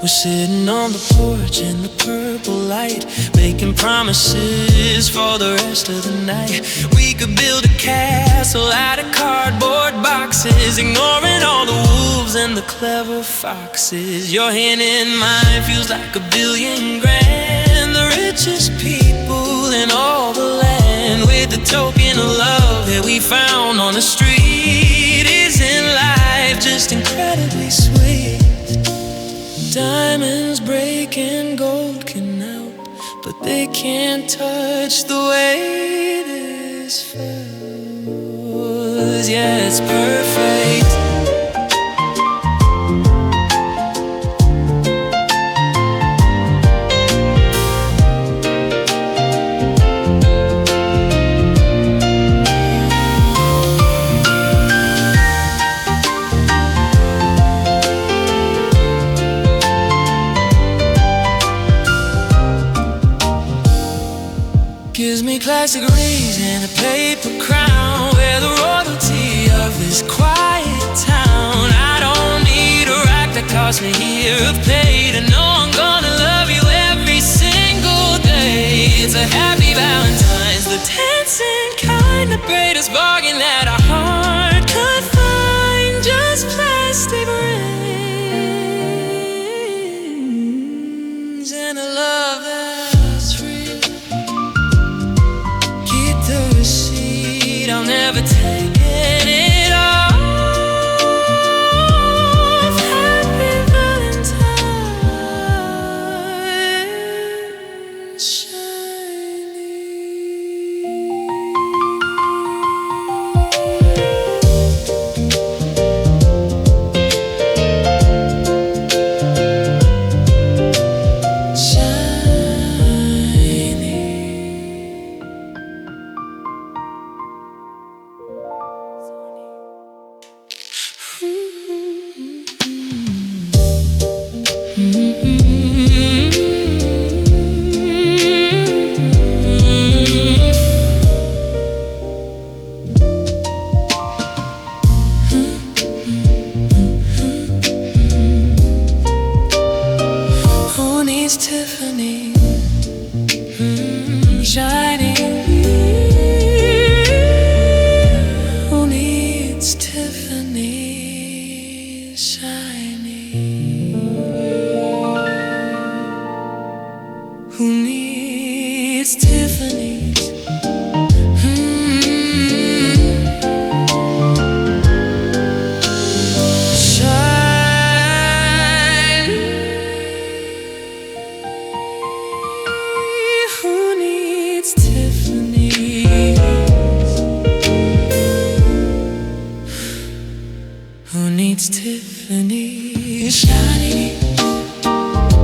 We're sitting on the porch in the purple light, making promises for the rest of the night. We could build a castle out of cardboard boxes, ignoring all the wolves and the clever foxes. Your hand in mine feels like $1 billion grand. The richest people in all the land, with the token of love that we found on the street. Isn't life just incredibly sweet? Diamonds break and gold can melt, but they can't touch the way this feels. Yeah, it's perfect. Gives me classic rings and a paper crown. We're the royalty of this quiet town. I don't need a rock that cost me a year of pay to know I'm gonna love you every single day. It's a happy Valentine's, the 10-cent kind, the greatest bargain that a heart could find. Just plastic rings and a love that's real. I'll never take it off. Happy Valentine's, shiny. Tiffany, shiny. Who needs Tiffany, shiny? Who needs Tiffany? Who needs Tiffany? Shiny,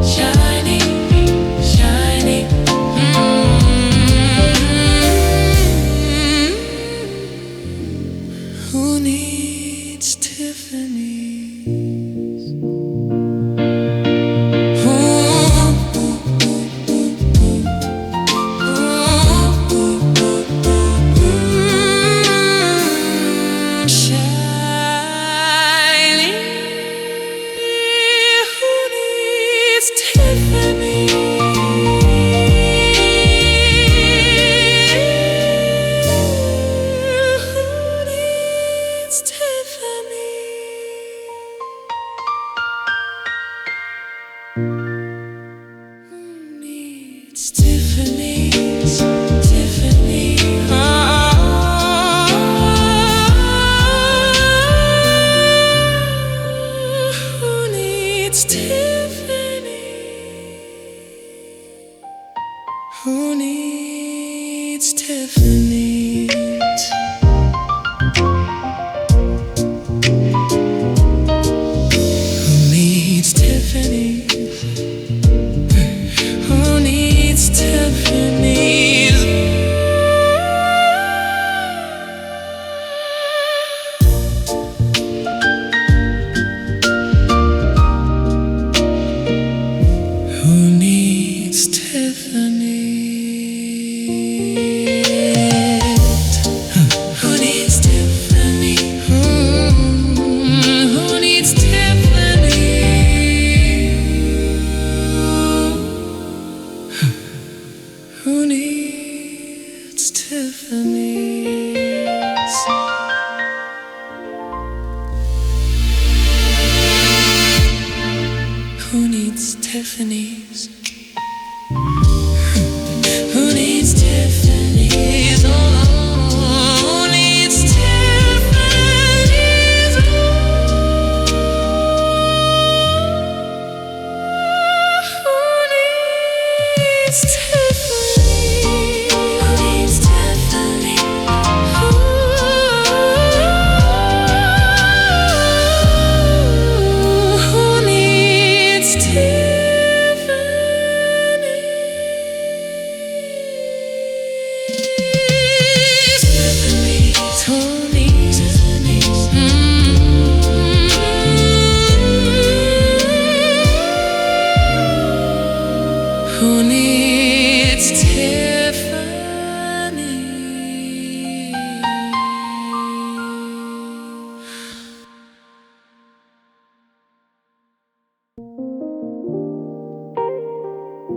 shiny, shiny.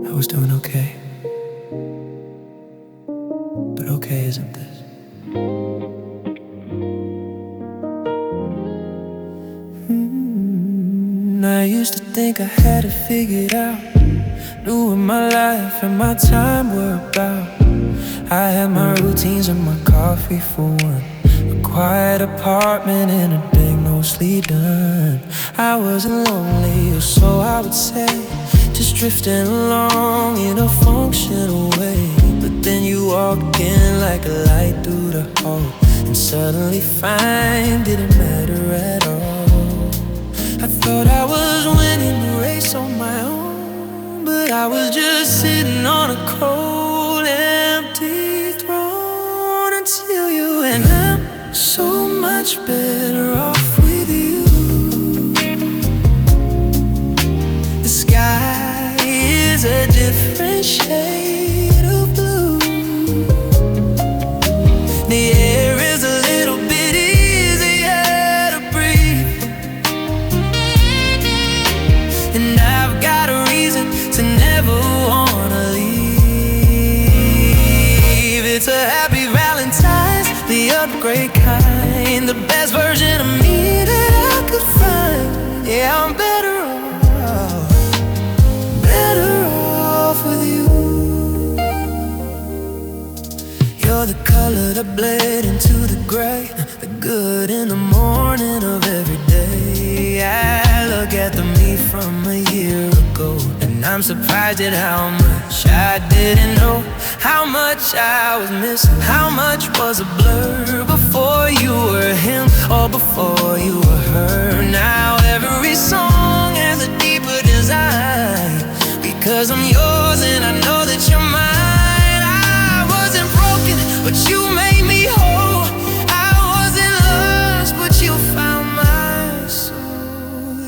I was doing okay, but okay isn't this. I used to think I had it figured out, knew what my life and my time were about. I had my routines and my coffee for one, a quiet apartment and a thing mostly done. I wasn't lonely, or so I would say, just drifting along in a functional way. But then you walked in like a light through the hall, and suddenly fine didn't matter at all. I thought I was winning the race on my own, but I was just sitting on a cold, empty throne until you. And I'm so much better off with you. The sky is a different shade of blue. The air is a little bit easier to breathe, and I've got a reason to never wanna leave. It's a happy Valentine's, the upgrade kind, the best version of me that I could find. Yeah, I'm better off with you. You're the color that bled into the gray, the good in the morning of every day. I look at the me from a year ago, and I'm surprised at how much I didn't know, how much I was missing, how much was a blur before you were him or before you were her. Now every song has a deeper design, because I'm yours and I know that you're mine. I wasn't broken, but you made me whole. I wasn't lost, but you found my soul.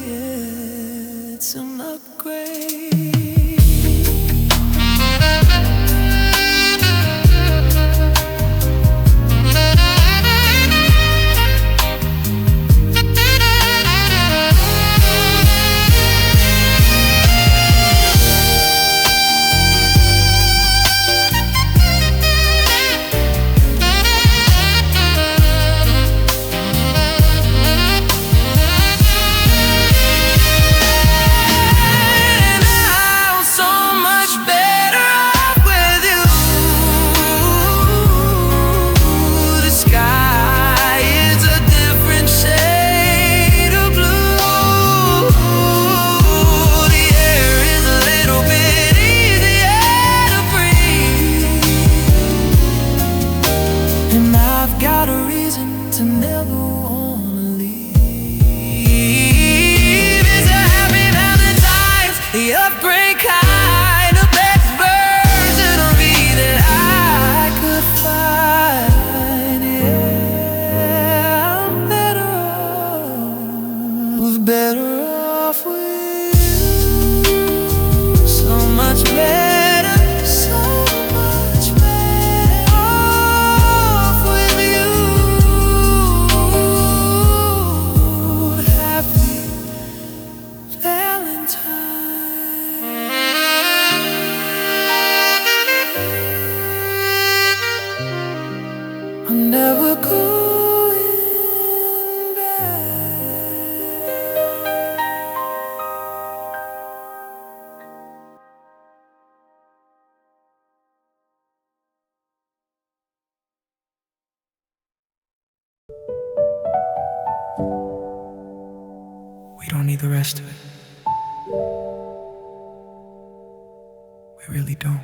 Yeah, it's an upgrade. need the rest of it. We really don't.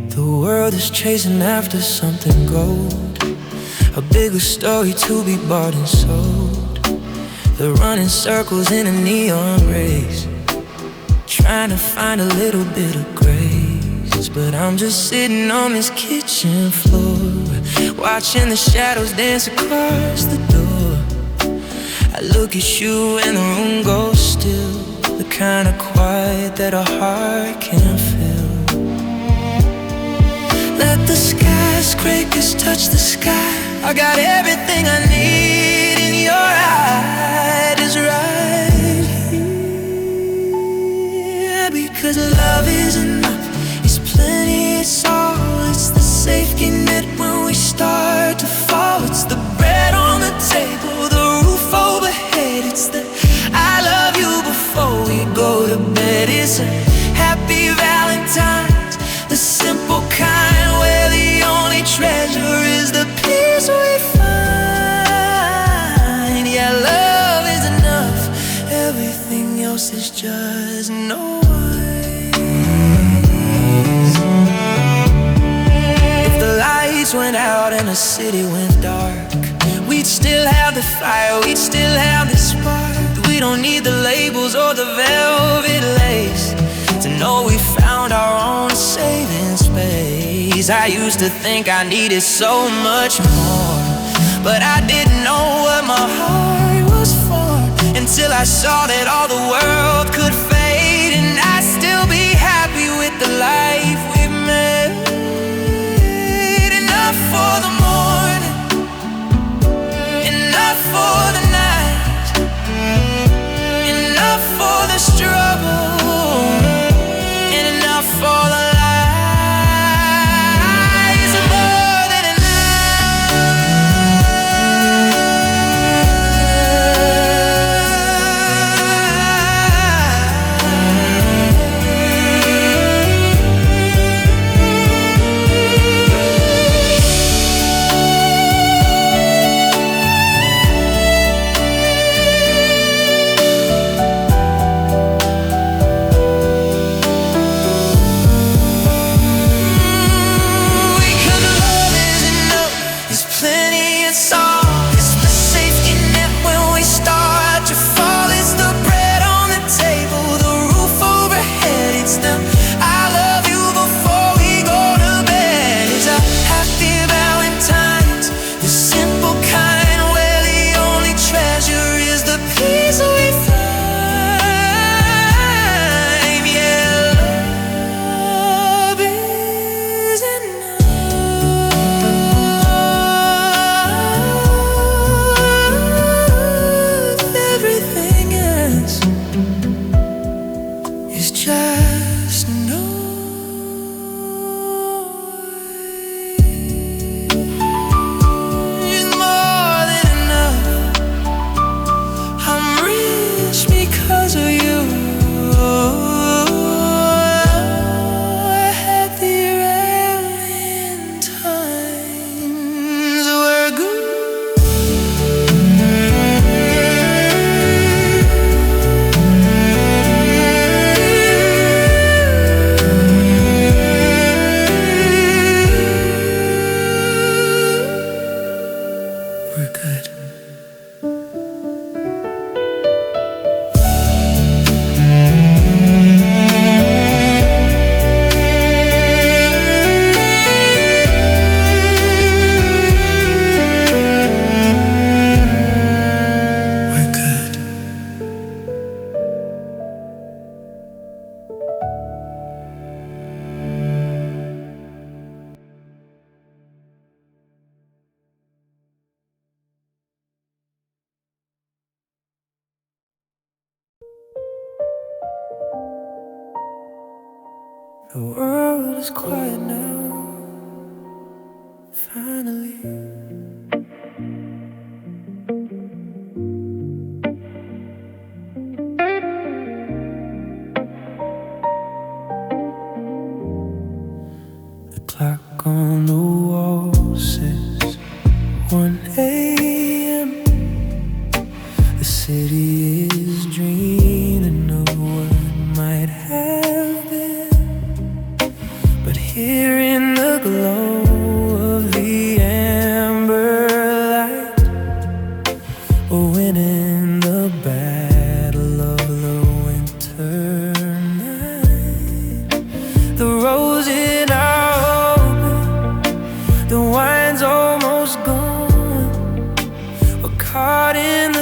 The world is chasing after something gold, a bigger story to be bought and sold. They're running circles in a neon race, trying to find a little bit of grace. But I'm just sitting on this kitchen floor, watching the shadows dance across the door. I look at you and the room goes still, the kind of quiet that a heart can feel. Let the skyscrapers touch the sky, I got everything I need in your eyes right here. Because love is enough, it's plenty, it's all. It's the safety net when we start to fall. It's the bread on the table, the roof overhead. It's the I love you before we go to bed. It's a happy Valentine's, the simple kind where the only treasure is the peace we find. Yeah, love is enough, everything else is just noise. If the lights went out and the city went dark, we'd still have the fire, we'd still have the spark. We don't need the labels or the velvet lace to know we found our own saving space. I used to think I needed so much more, but I didn't know what my heart was for, until I saw that all the world could fade, and I'd still be happy with the life we've made. Enough for the morning, enough for the night, enough for the struggle, and enough for the lies. More than the world is quiet now, finally.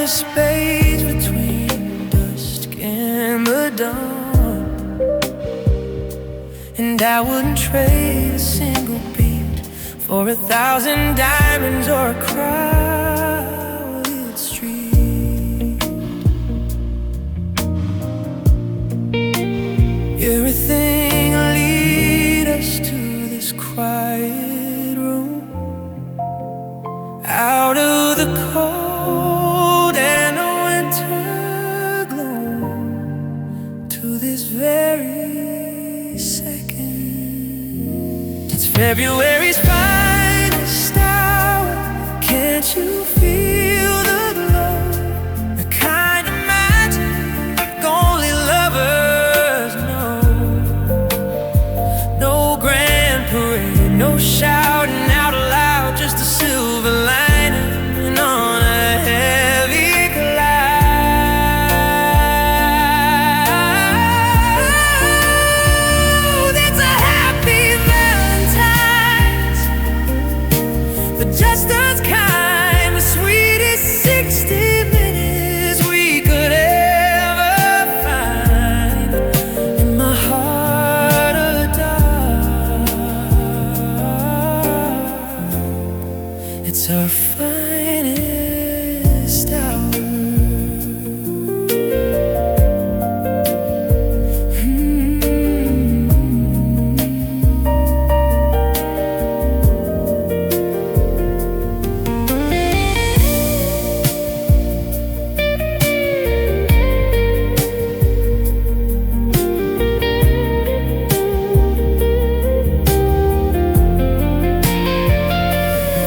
space between dusk and the dawn, and I wouldn't trade a single beat for 1,000 diamonds or a crowded street. Everything will lead us to this quiet room, out of the cold and the winter gloom, to this very second. It's February's finest hour. Can't you feel the glow? The kind of magic only lovers know. No grand parade, no shouting out loud, just a silver lining on a heavy cloud. It's a happy Valentine's, but just us kind, the sweetest 60 minutes we could ever find in my heart of dark. It's our finest hour.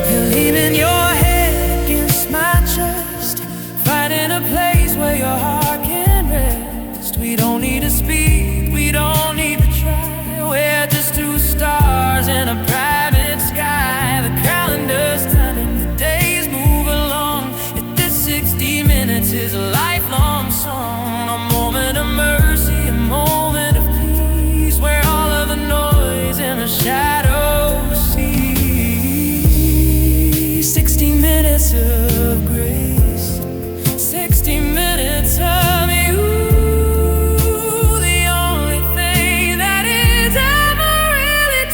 You're leaning your head against my chest, finding a place where your heart can rest. We don't need to speak, we don't need to try. We're just two stars in a private sky. The calendar's turning, the days move along. If this 60 minutes is a lifelong song, a moment of mercy, a moment of peace, where all of the noise and the shadows cease. 60 minutes of grace, 60 minutes of you, the only thing that is ever really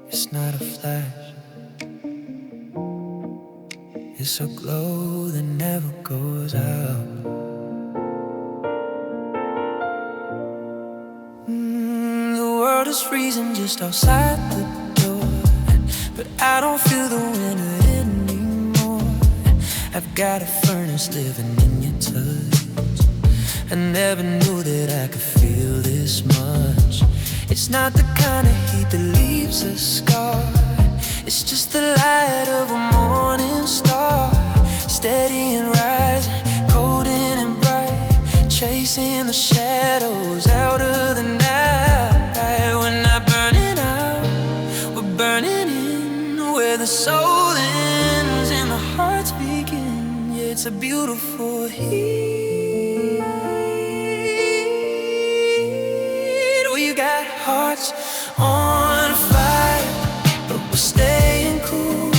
It's not a flash, it's a glow that never goes out. The world is freezing just outside the door, but I don't feel the winter anymore. I've got a furnace living in your touch. I never knew that I could feel this much. It's not the kind of heat that leaves a scar. It's just the light of a morning star, steady and rising, golden and bright, chasing the shadows out of the night. We're not burning out, we're burning in, where the soul ends and the hearts begin. Yeah, it's a beautiful heat. We got hearts on fire, but we're staying cool,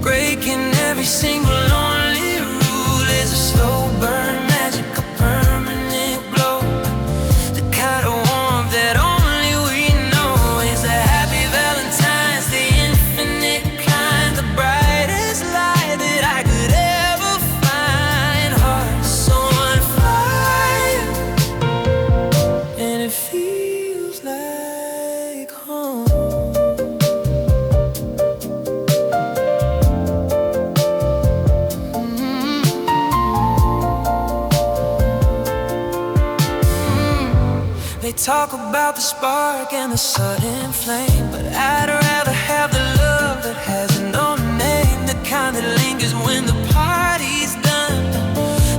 breaking every single lonely rule. There's a slow burn magic, a permanent glow, the kind of warmth that only we know. Is a happy Valentine's, the infinite kind, the brightest light that I could ever find. Hearts on fire, and it feels like home. They talk about the spark and the sudden flame, but I'd rather have the love that has no name, the kind that lingers when the party's done,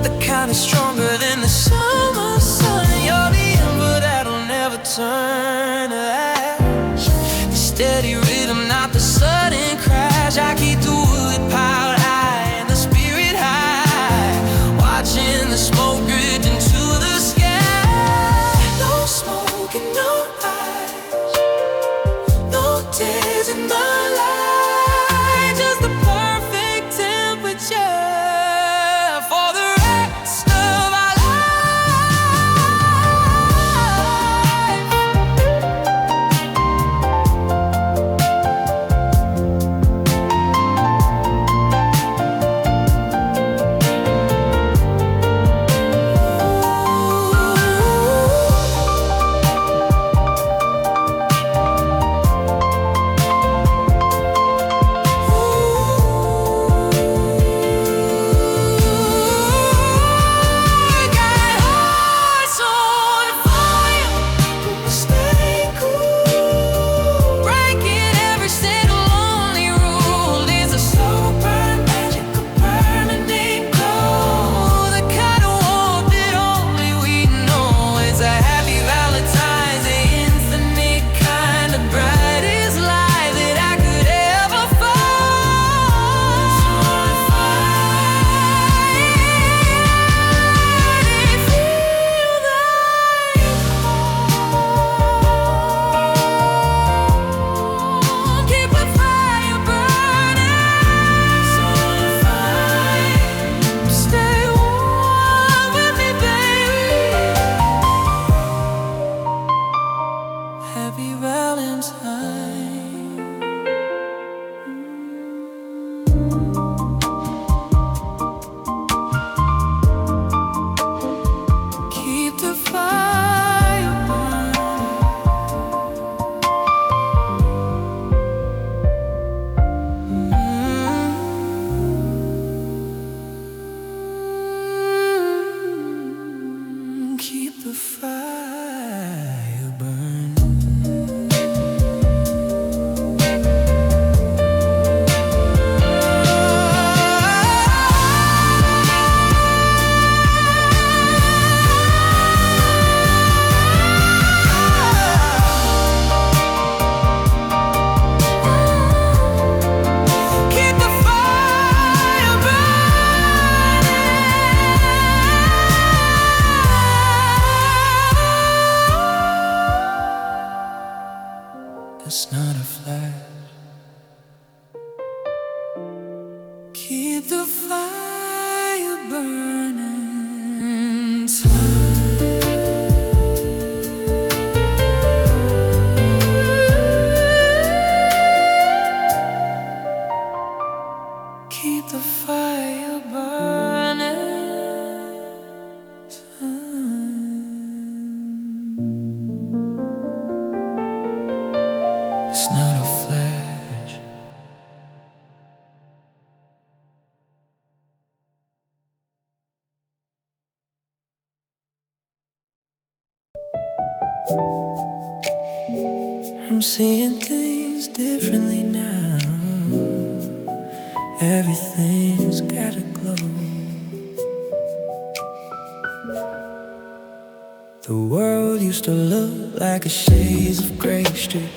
the kind that's stronger than the summer sun. You're the ember that'll never turn to ash, the steady rhythm, not the sudden crash. I keep the wood piled high and the spirit high, watching the smoke reach into the sky. No smoke and no eyes, no tears in my life, just the perfect temperature for the rest of our it's not a flash. Keep the fire burning tight. Keep the fire burning tight. It's not a flash. I'm seeing things differently now. Everything's gotta glow. The world used to look like a shades of gray street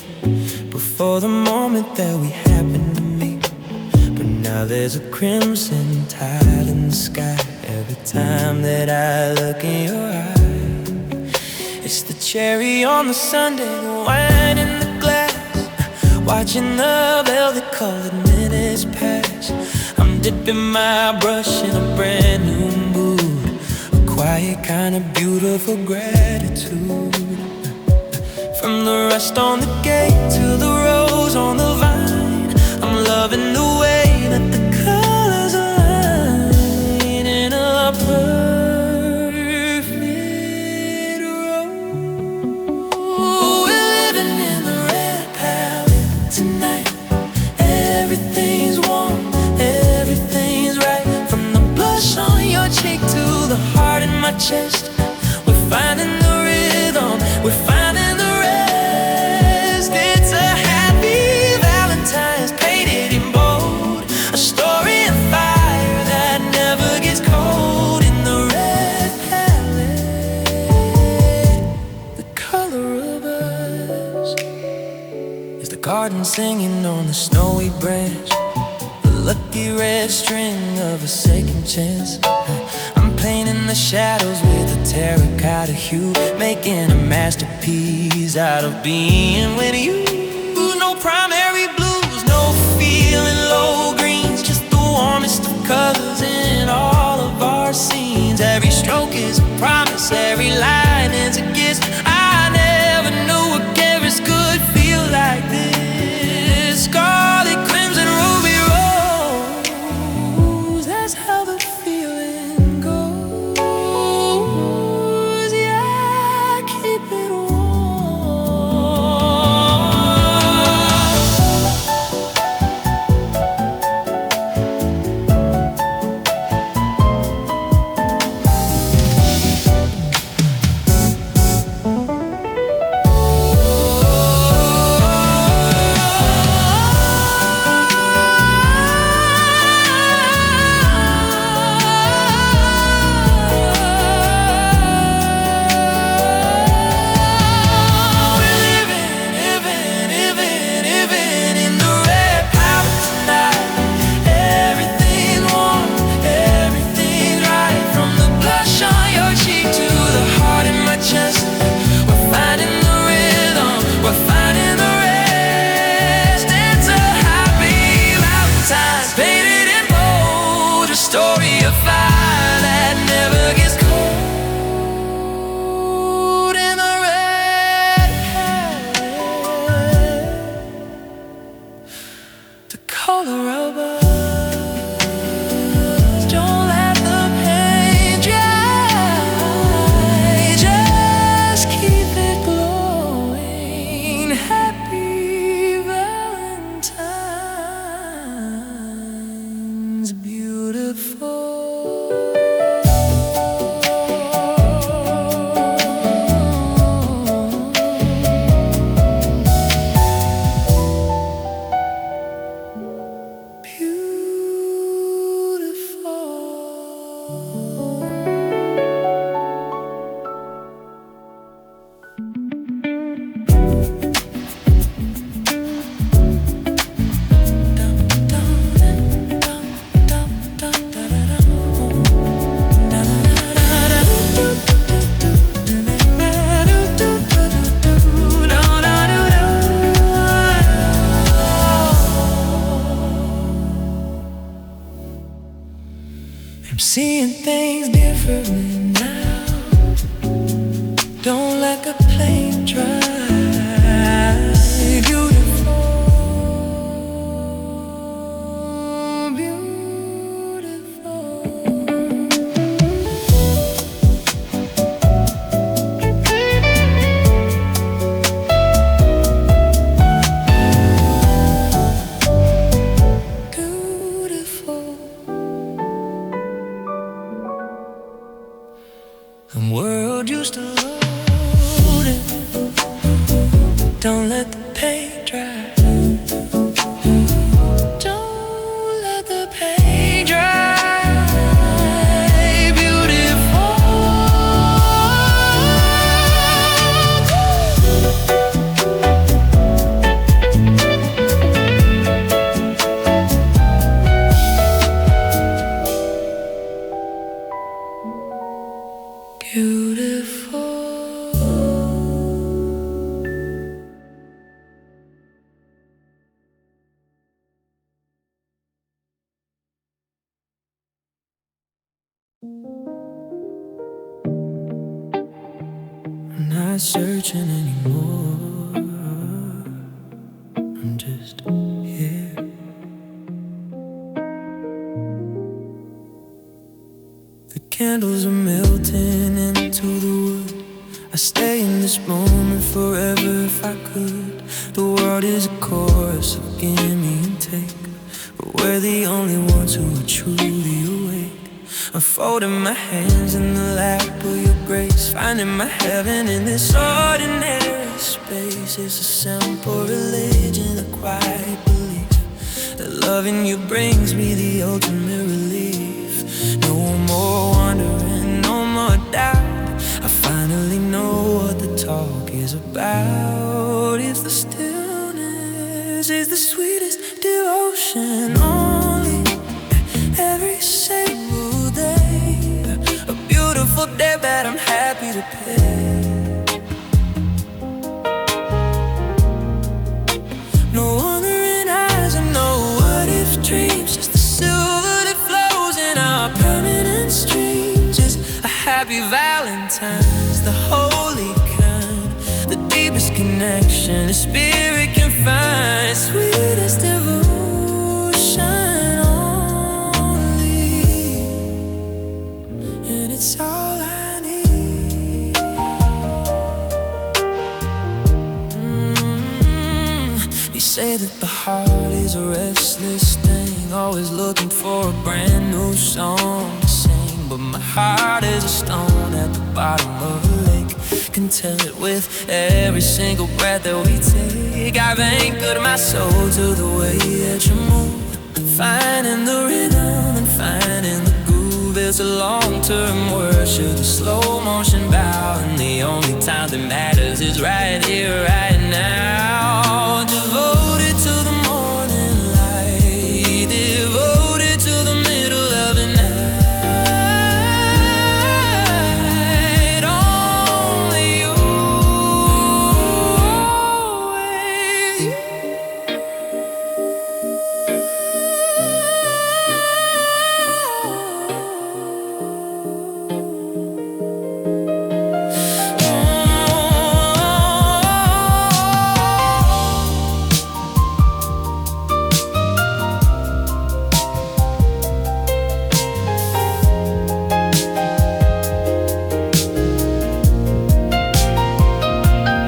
before the moment that we happened to meet. But now there's a crimson tide in the sky every time that I look in your eyes. It's the cherry on the sundae, the wine in the glass, watching the velvet-colored minutes pass. I'm dipping my brush in a brand new mood, a quiet kind of beautiful gratitude. From the rest on the gate to the rose on the vine, I'm loving the way that the colors align in a perfect row. We're living in the red palette tonight. Everything's warm, everything's right. From the blush on your cheek to the heart in my chest, we're finding the rhythm, we're finding the rest. It's a happy Valentine's painted in bold, a story of fire that never gets cold. In the red palette, the color of us is the garden singing on the snowy branch, the lucky red string of a second chance. I'm painting the shadows with a terracotta hue, making a masterpiece out of being with you. No primary blues, no feeling low greens, just the warmest of colors in all of our scenes. Every stroke is a promise, every line is a kiss. I never knew a canvas could feel like this. Scarlet, crimson, ruby rose, that's how the feeling goes. Yeah, keep it seeing things differently now. Don't let the plane drive. Beautiful, beautiful. The world used to load it. Don't let the paint dry. I'm not searching anymore. I'm just here. The candles are melting into the wood. I stay in this moment forever if I could. The world is a chorus of give me and take, but we're the only ones who are truly awake. I'm folding my hands in the lap of your grace, finding my heaven in this ordinary space. It's a simple religion, a quiet belief that loving you brings me the ultimate relief. No more wondering, no more doubt. I finally know what the talk is about. It's the stillness, it's the sweetest devotion. Only every single day, a beautiful day that I'm happy to pay. No wandering eyes and no what if dreams, just the silver that flows in our permanent streams. Just a happy Valentine's, the holy kind, the deepest connection a spirit can find. Sweetest devotion only, and it's all I need. You say that the heart is a restless thing, always looking for a brand new song to sing. But my heart is a stone at the bottom of a lake, content with every single breath that we take. I've anchored my soul to the way that you move, finding the rhythm and finding the groove. It's a long-term worship, a slow motion bow, and the only time that matters is right here, right now. Devoted to the morning light, devoted to the middle of the night. Only you, always you.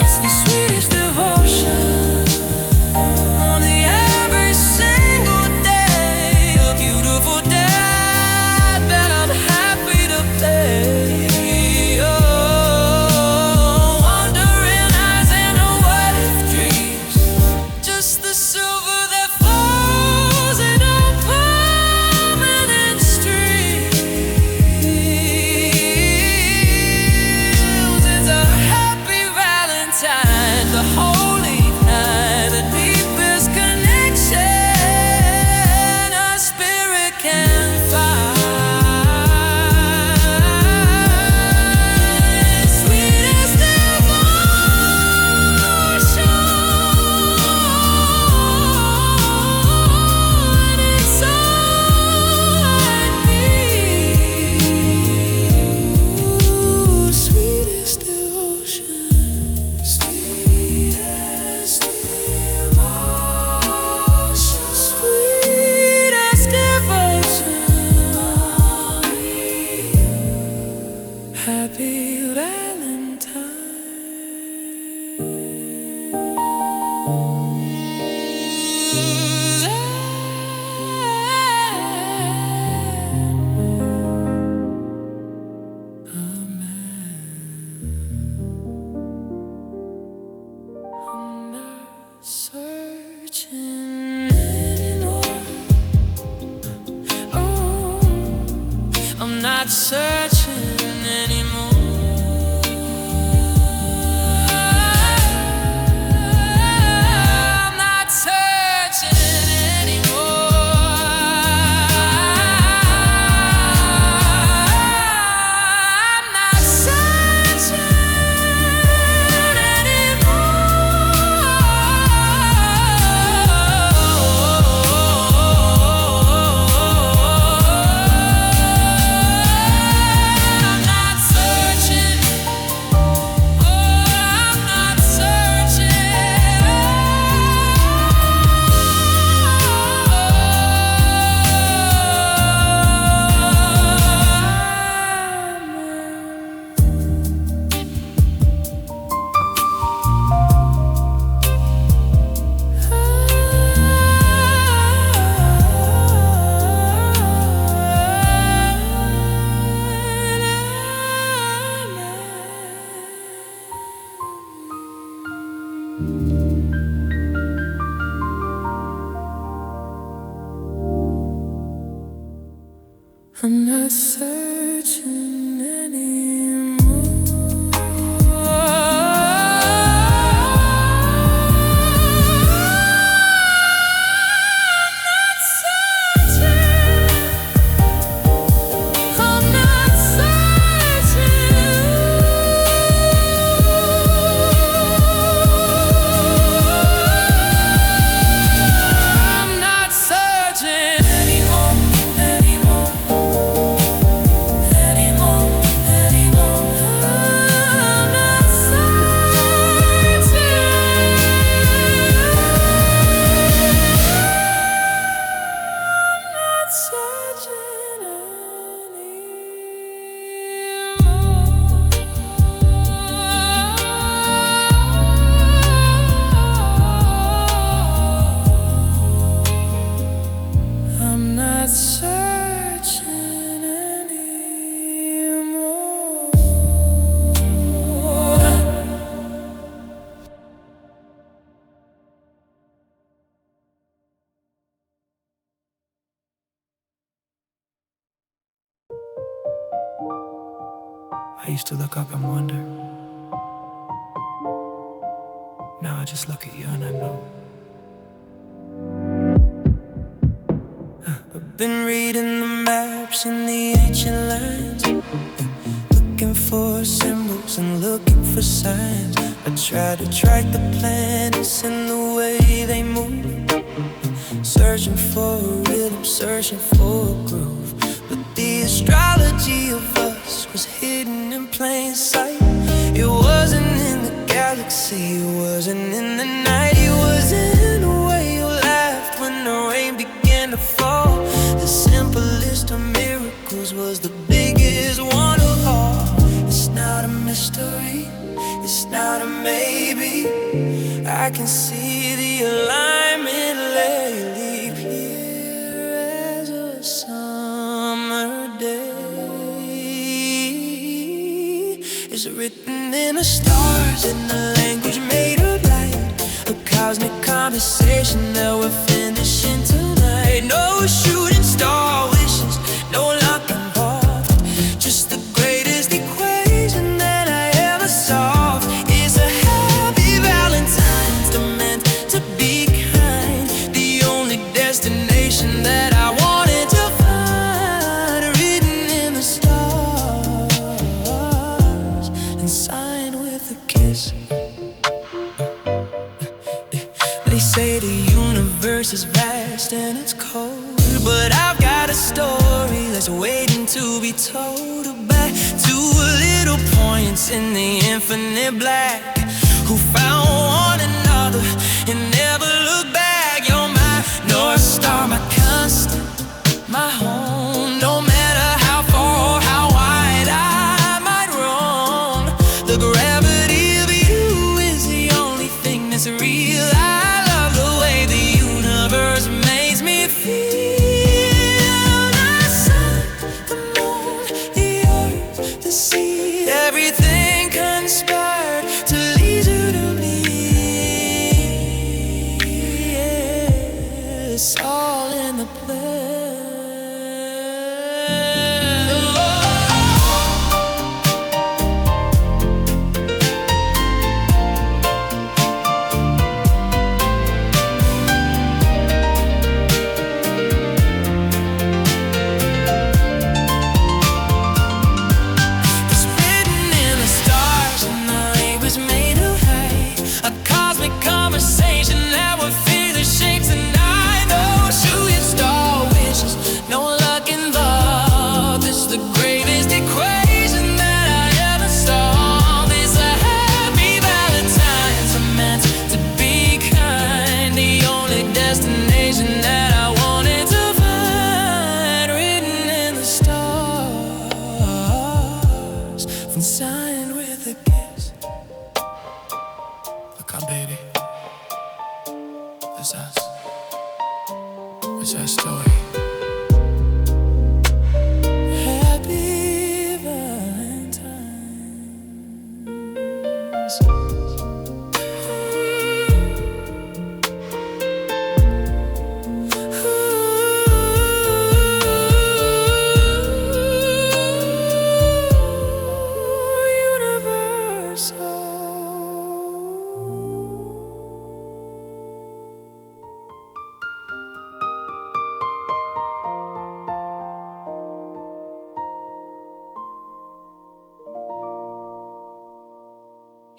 It's the sweetest devotion, only every single day, a beautiful day that I'm happy to play. Oh, wandering eyes and no what if dreams, just the silver that flows in a permanent streams. It's a happy Valentine, the holy kind, the deepest connection a spirit can find. Sweetest devotion, and it's all I need. Sweetest devotion, sweetest devotion, sweetest devotion. Happy Valentine. I'm not searching anymore. Oh, I'm not searching anymore. I'm not searching anymore. I'm not searching anymore. I'm not searching anymore. I used to look up and wonder. Now I just look at you and I know. I've been reading the maps and the ancient lands, looking for symbols and looking for signs. I try to track the planets and the way they move, searching for a rhythm, searching for a groove. But the astrology of us was hidden in plain sight. It wasn't in the galaxy, it wasn't in the night. It wasn't in the way you laughed when the rain began to fall. The simplest of miracles was the biggest one of all. It's not a mystery, it's not a maybe. I can see the alignment lately, clear as a summer day. It's written in the stars, in the language made of light, a cosmic conversation that we're finishing tonight. No shooting star wishes, no luck involved, just the greatest equation that I ever solved. It's a happy Valentine's, they're meant to be kind, the only destination that I wanted to find. Written in the stars and signed with a kiss. They say the universe is vast and it's cold, but I've got a story that's waiting to be told about two little points in the infinite black who found one another and never looked back. You're my North Star, my constant, my home. No matter how far or how wide I might roam, the gravity of you is the only thing that's real. I love the way the universe makes me feel. The sun, the moon, the earth, the sea, everything conspired to lead you to me.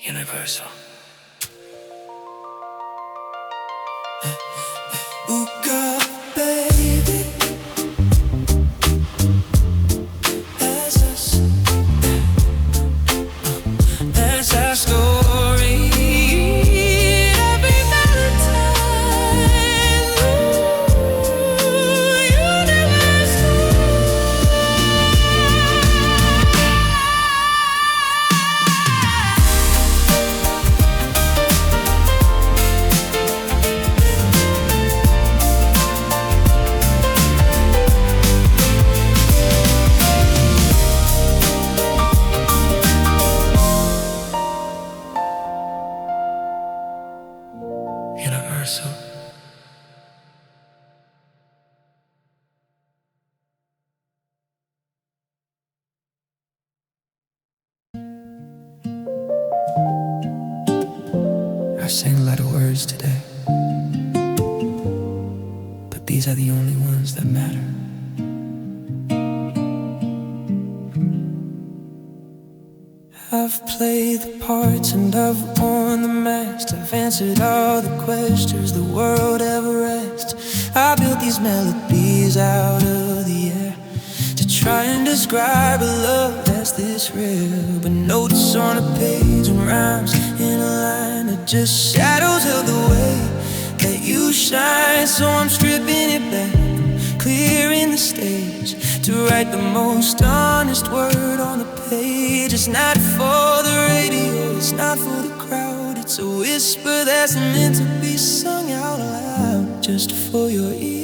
Universal. Ooh, girl, baby, that's us. That's our story. Every Valentine, ooh, universal. Universal. I've sang a lot of words today, but these are the only ones that matter. I've played the parts and I've worn the mask. I've answered all the questions the world ever asked. I built these melodies out of the air to try and describe a love that's this rare. But notes on a page and rhymes in a line are just shadows of the way that you shine. So I'm stripping it back, clearing the stage to write the most honest word on the page. It's not for the radio, it's not for the crowd. It's a whisper that's meant to be sung out loud, just for your ears.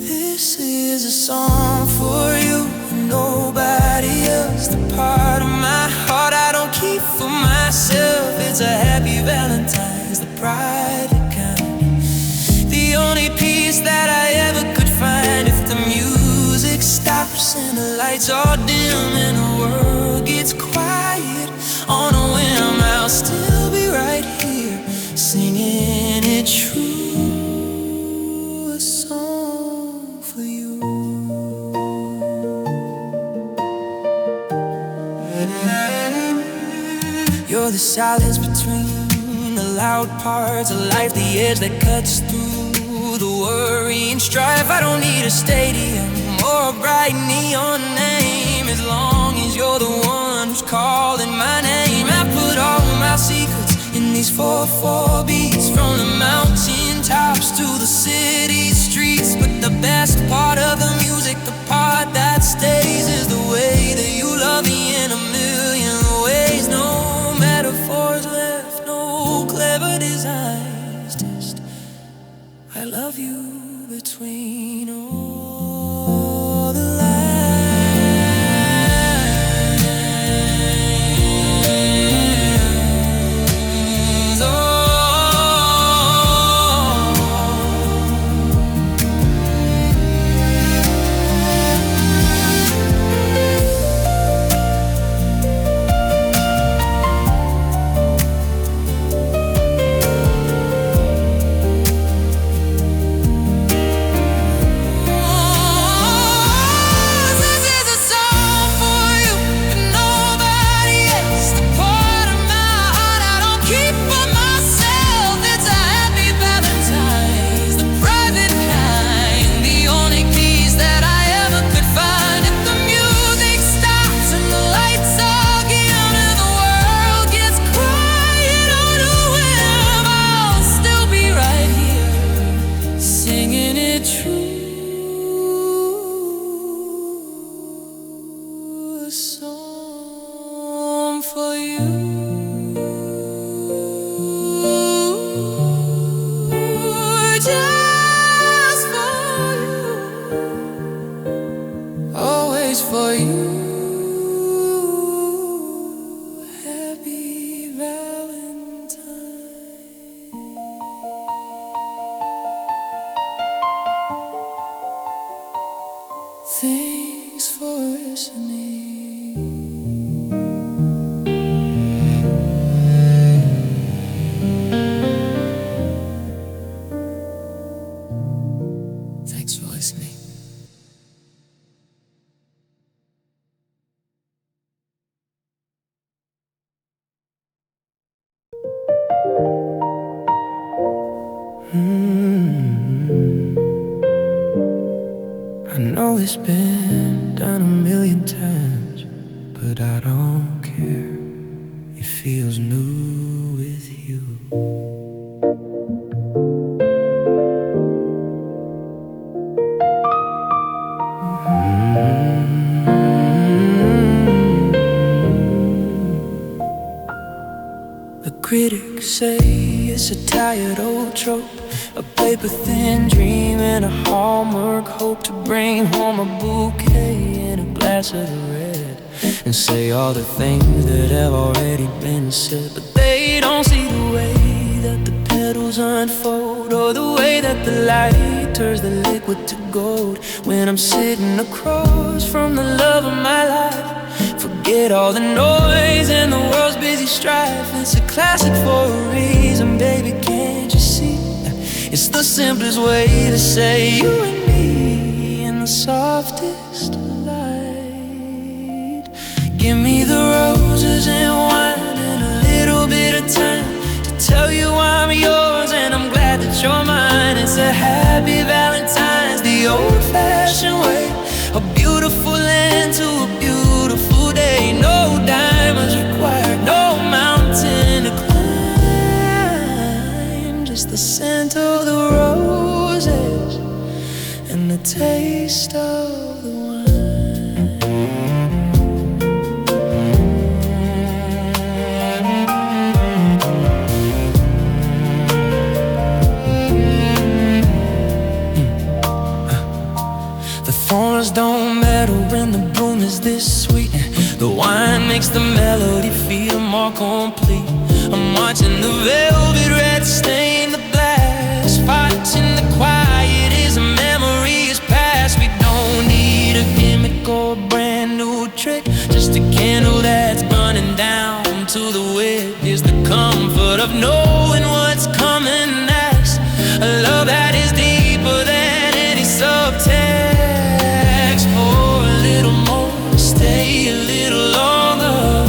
This is a song for you and nobody else. The part of my heart I don't keep for myself. It's a happy Valentine's, the private kind, the only peace that I ever could find. If the music stops and the lights are dim and the world gets quiet on a whim, I'll still be right here singing it true, a song for you. You're the silence between the loud parts of life, the edge that cuts through the worry and strife. I don't need a stadium or a bright neon name, as long as you're the one who's calling my name. I put all my secrets in these 4/4 beats, from the mountain tops to the city streets. But the best part of the music, the part that stays, is the way that you love me in a million ways. No metaphors left, no clever designs, just I love you between all the lines. For you, happy Valentine. Thanks for listening. Thanks for listening. know it's been done a million times, but I don't care. It feels new with you. The critics say it's a tired old trope, a paper-thin dream and a hallmark hope to bring home a bouquet and a glass of the red, and say all the things that have already been said. But they don't see the way that the petals unfold, or the way that the light turns the liquid to gold. When I'm sitting across from the love of my life, forget all the noise and the world's busy strife. It's a classic for a reason, baby, can't you see? It's the simplest way to say you and me in the softest light. Give me the roses and wine and a little bit of time to tell you I'm yours and I'm glad that you're mine. It's a happy Valentine's, the old-fashioned way, a beautiful end to a beautiful day. No diamonds required, no mountain to climb, just the scent of the roses and the taste of the wine. The thorns don't matter when the bloom is this sweet. The wine makes the melody feel more complete. I'm watching the velvet red stain the glass, watching the quiet as a memory is past. We don't need a gimmick or a brand new trick, just a candle that's burning down to the wick. Is the comfort of knowing what's coming next, a love that is deeper than any subtext. For a little more, stay a little longer.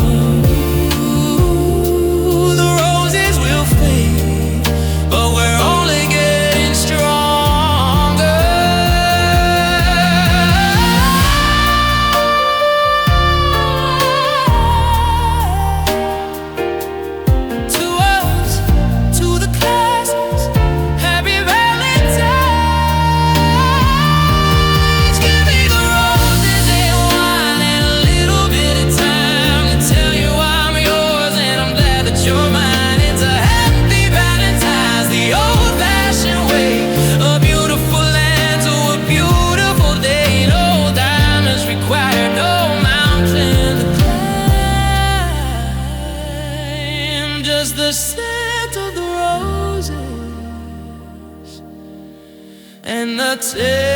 Ooh, the roses will fade, but we're only getting stronger. To us, to the classes, happy Valentine's. Give me the roses and wine and a little bit of time to tell you I'm yours and I'm glad that you're mine. It's a happy Valentine's, the old-fashioned way, a beautiful end to a beautiful day. No diamonds required, no mountain to climb, just the scent of the roses and the taste